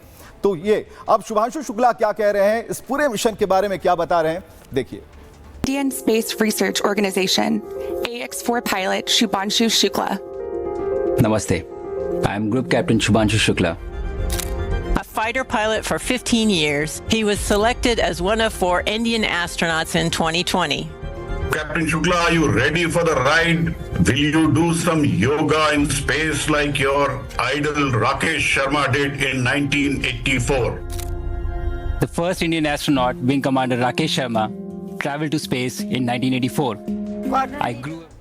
[SPEAKER 3] तो ये अब शुभांशु शुक्ला क्या कह रहे हैं, इस पूरे मिशन के बारे में क्या बता रहे हैं, देखिए।
[SPEAKER 7] Indian Space Research Organization, AX-4 pilot Shubhanshu Shukla.
[SPEAKER 5] Namaste. I am Group Captain Shubhanshu Shukla.
[SPEAKER 6] A fighter pilot for 15 years, he was selected as one of 4 Indian astronauts in 2020.
[SPEAKER 8] Captain Shukla, are you ready for the ride? Will you do some yoga in space like your idol Rakesh Sharma did in 1984?
[SPEAKER 5] The first Indian astronaut, Wing Commander Rakesh Sharma, traveled to space in 1984. I grew up.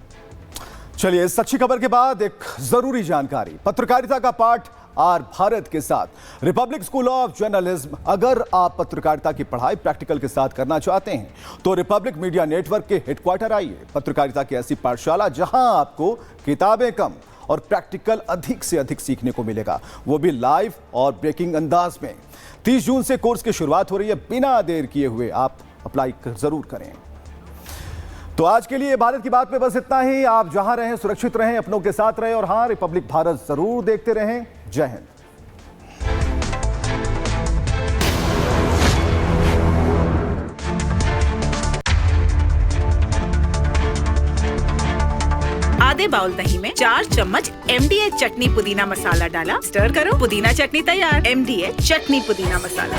[SPEAKER 3] चलिए, इस अच्छी खबर के बाद एक जरूरी जानकारी। पत्रकारिता का पाठ आर भारत के साथ रिपब्लिक स्कूल ऑफ जर्नलिज्म। अगर आप पत्रकारिता की पढ़ाई प्रैक्टिकल के साथ करना चाहते हैं तो रिपब्लिक मीडिया नेटवर्क के हेडक्वार्टर आइए। पत्रकारिता की ऐसी पाठशाला जहां आपको किताबें कम और प्रैक्टिकल अधिक से अधिक सीखने को मिलेगा, वो भी लाइव और ब्रेकिंग अंदाज में। 30 जून से कोर्स की शुरुआत हो रही है। बिना देर किए हुए आप अप्लाई जरूर करें। तो आज के लिए भारत की बात में बस इतना ही। आप जहां रहें सुरक्षित रहें, अपनों के साथ रहें और हां, रिपब्लिक भारत जरूर देखते रहें। जय हिंद।
[SPEAKER 10] आधे बाउल दही में 4 चम्मच MDH चटनी पुदीना मसाला डाला, स्टर करो, पुदीना चटनी तैयार। MDH चटनी पुदीना मसाला।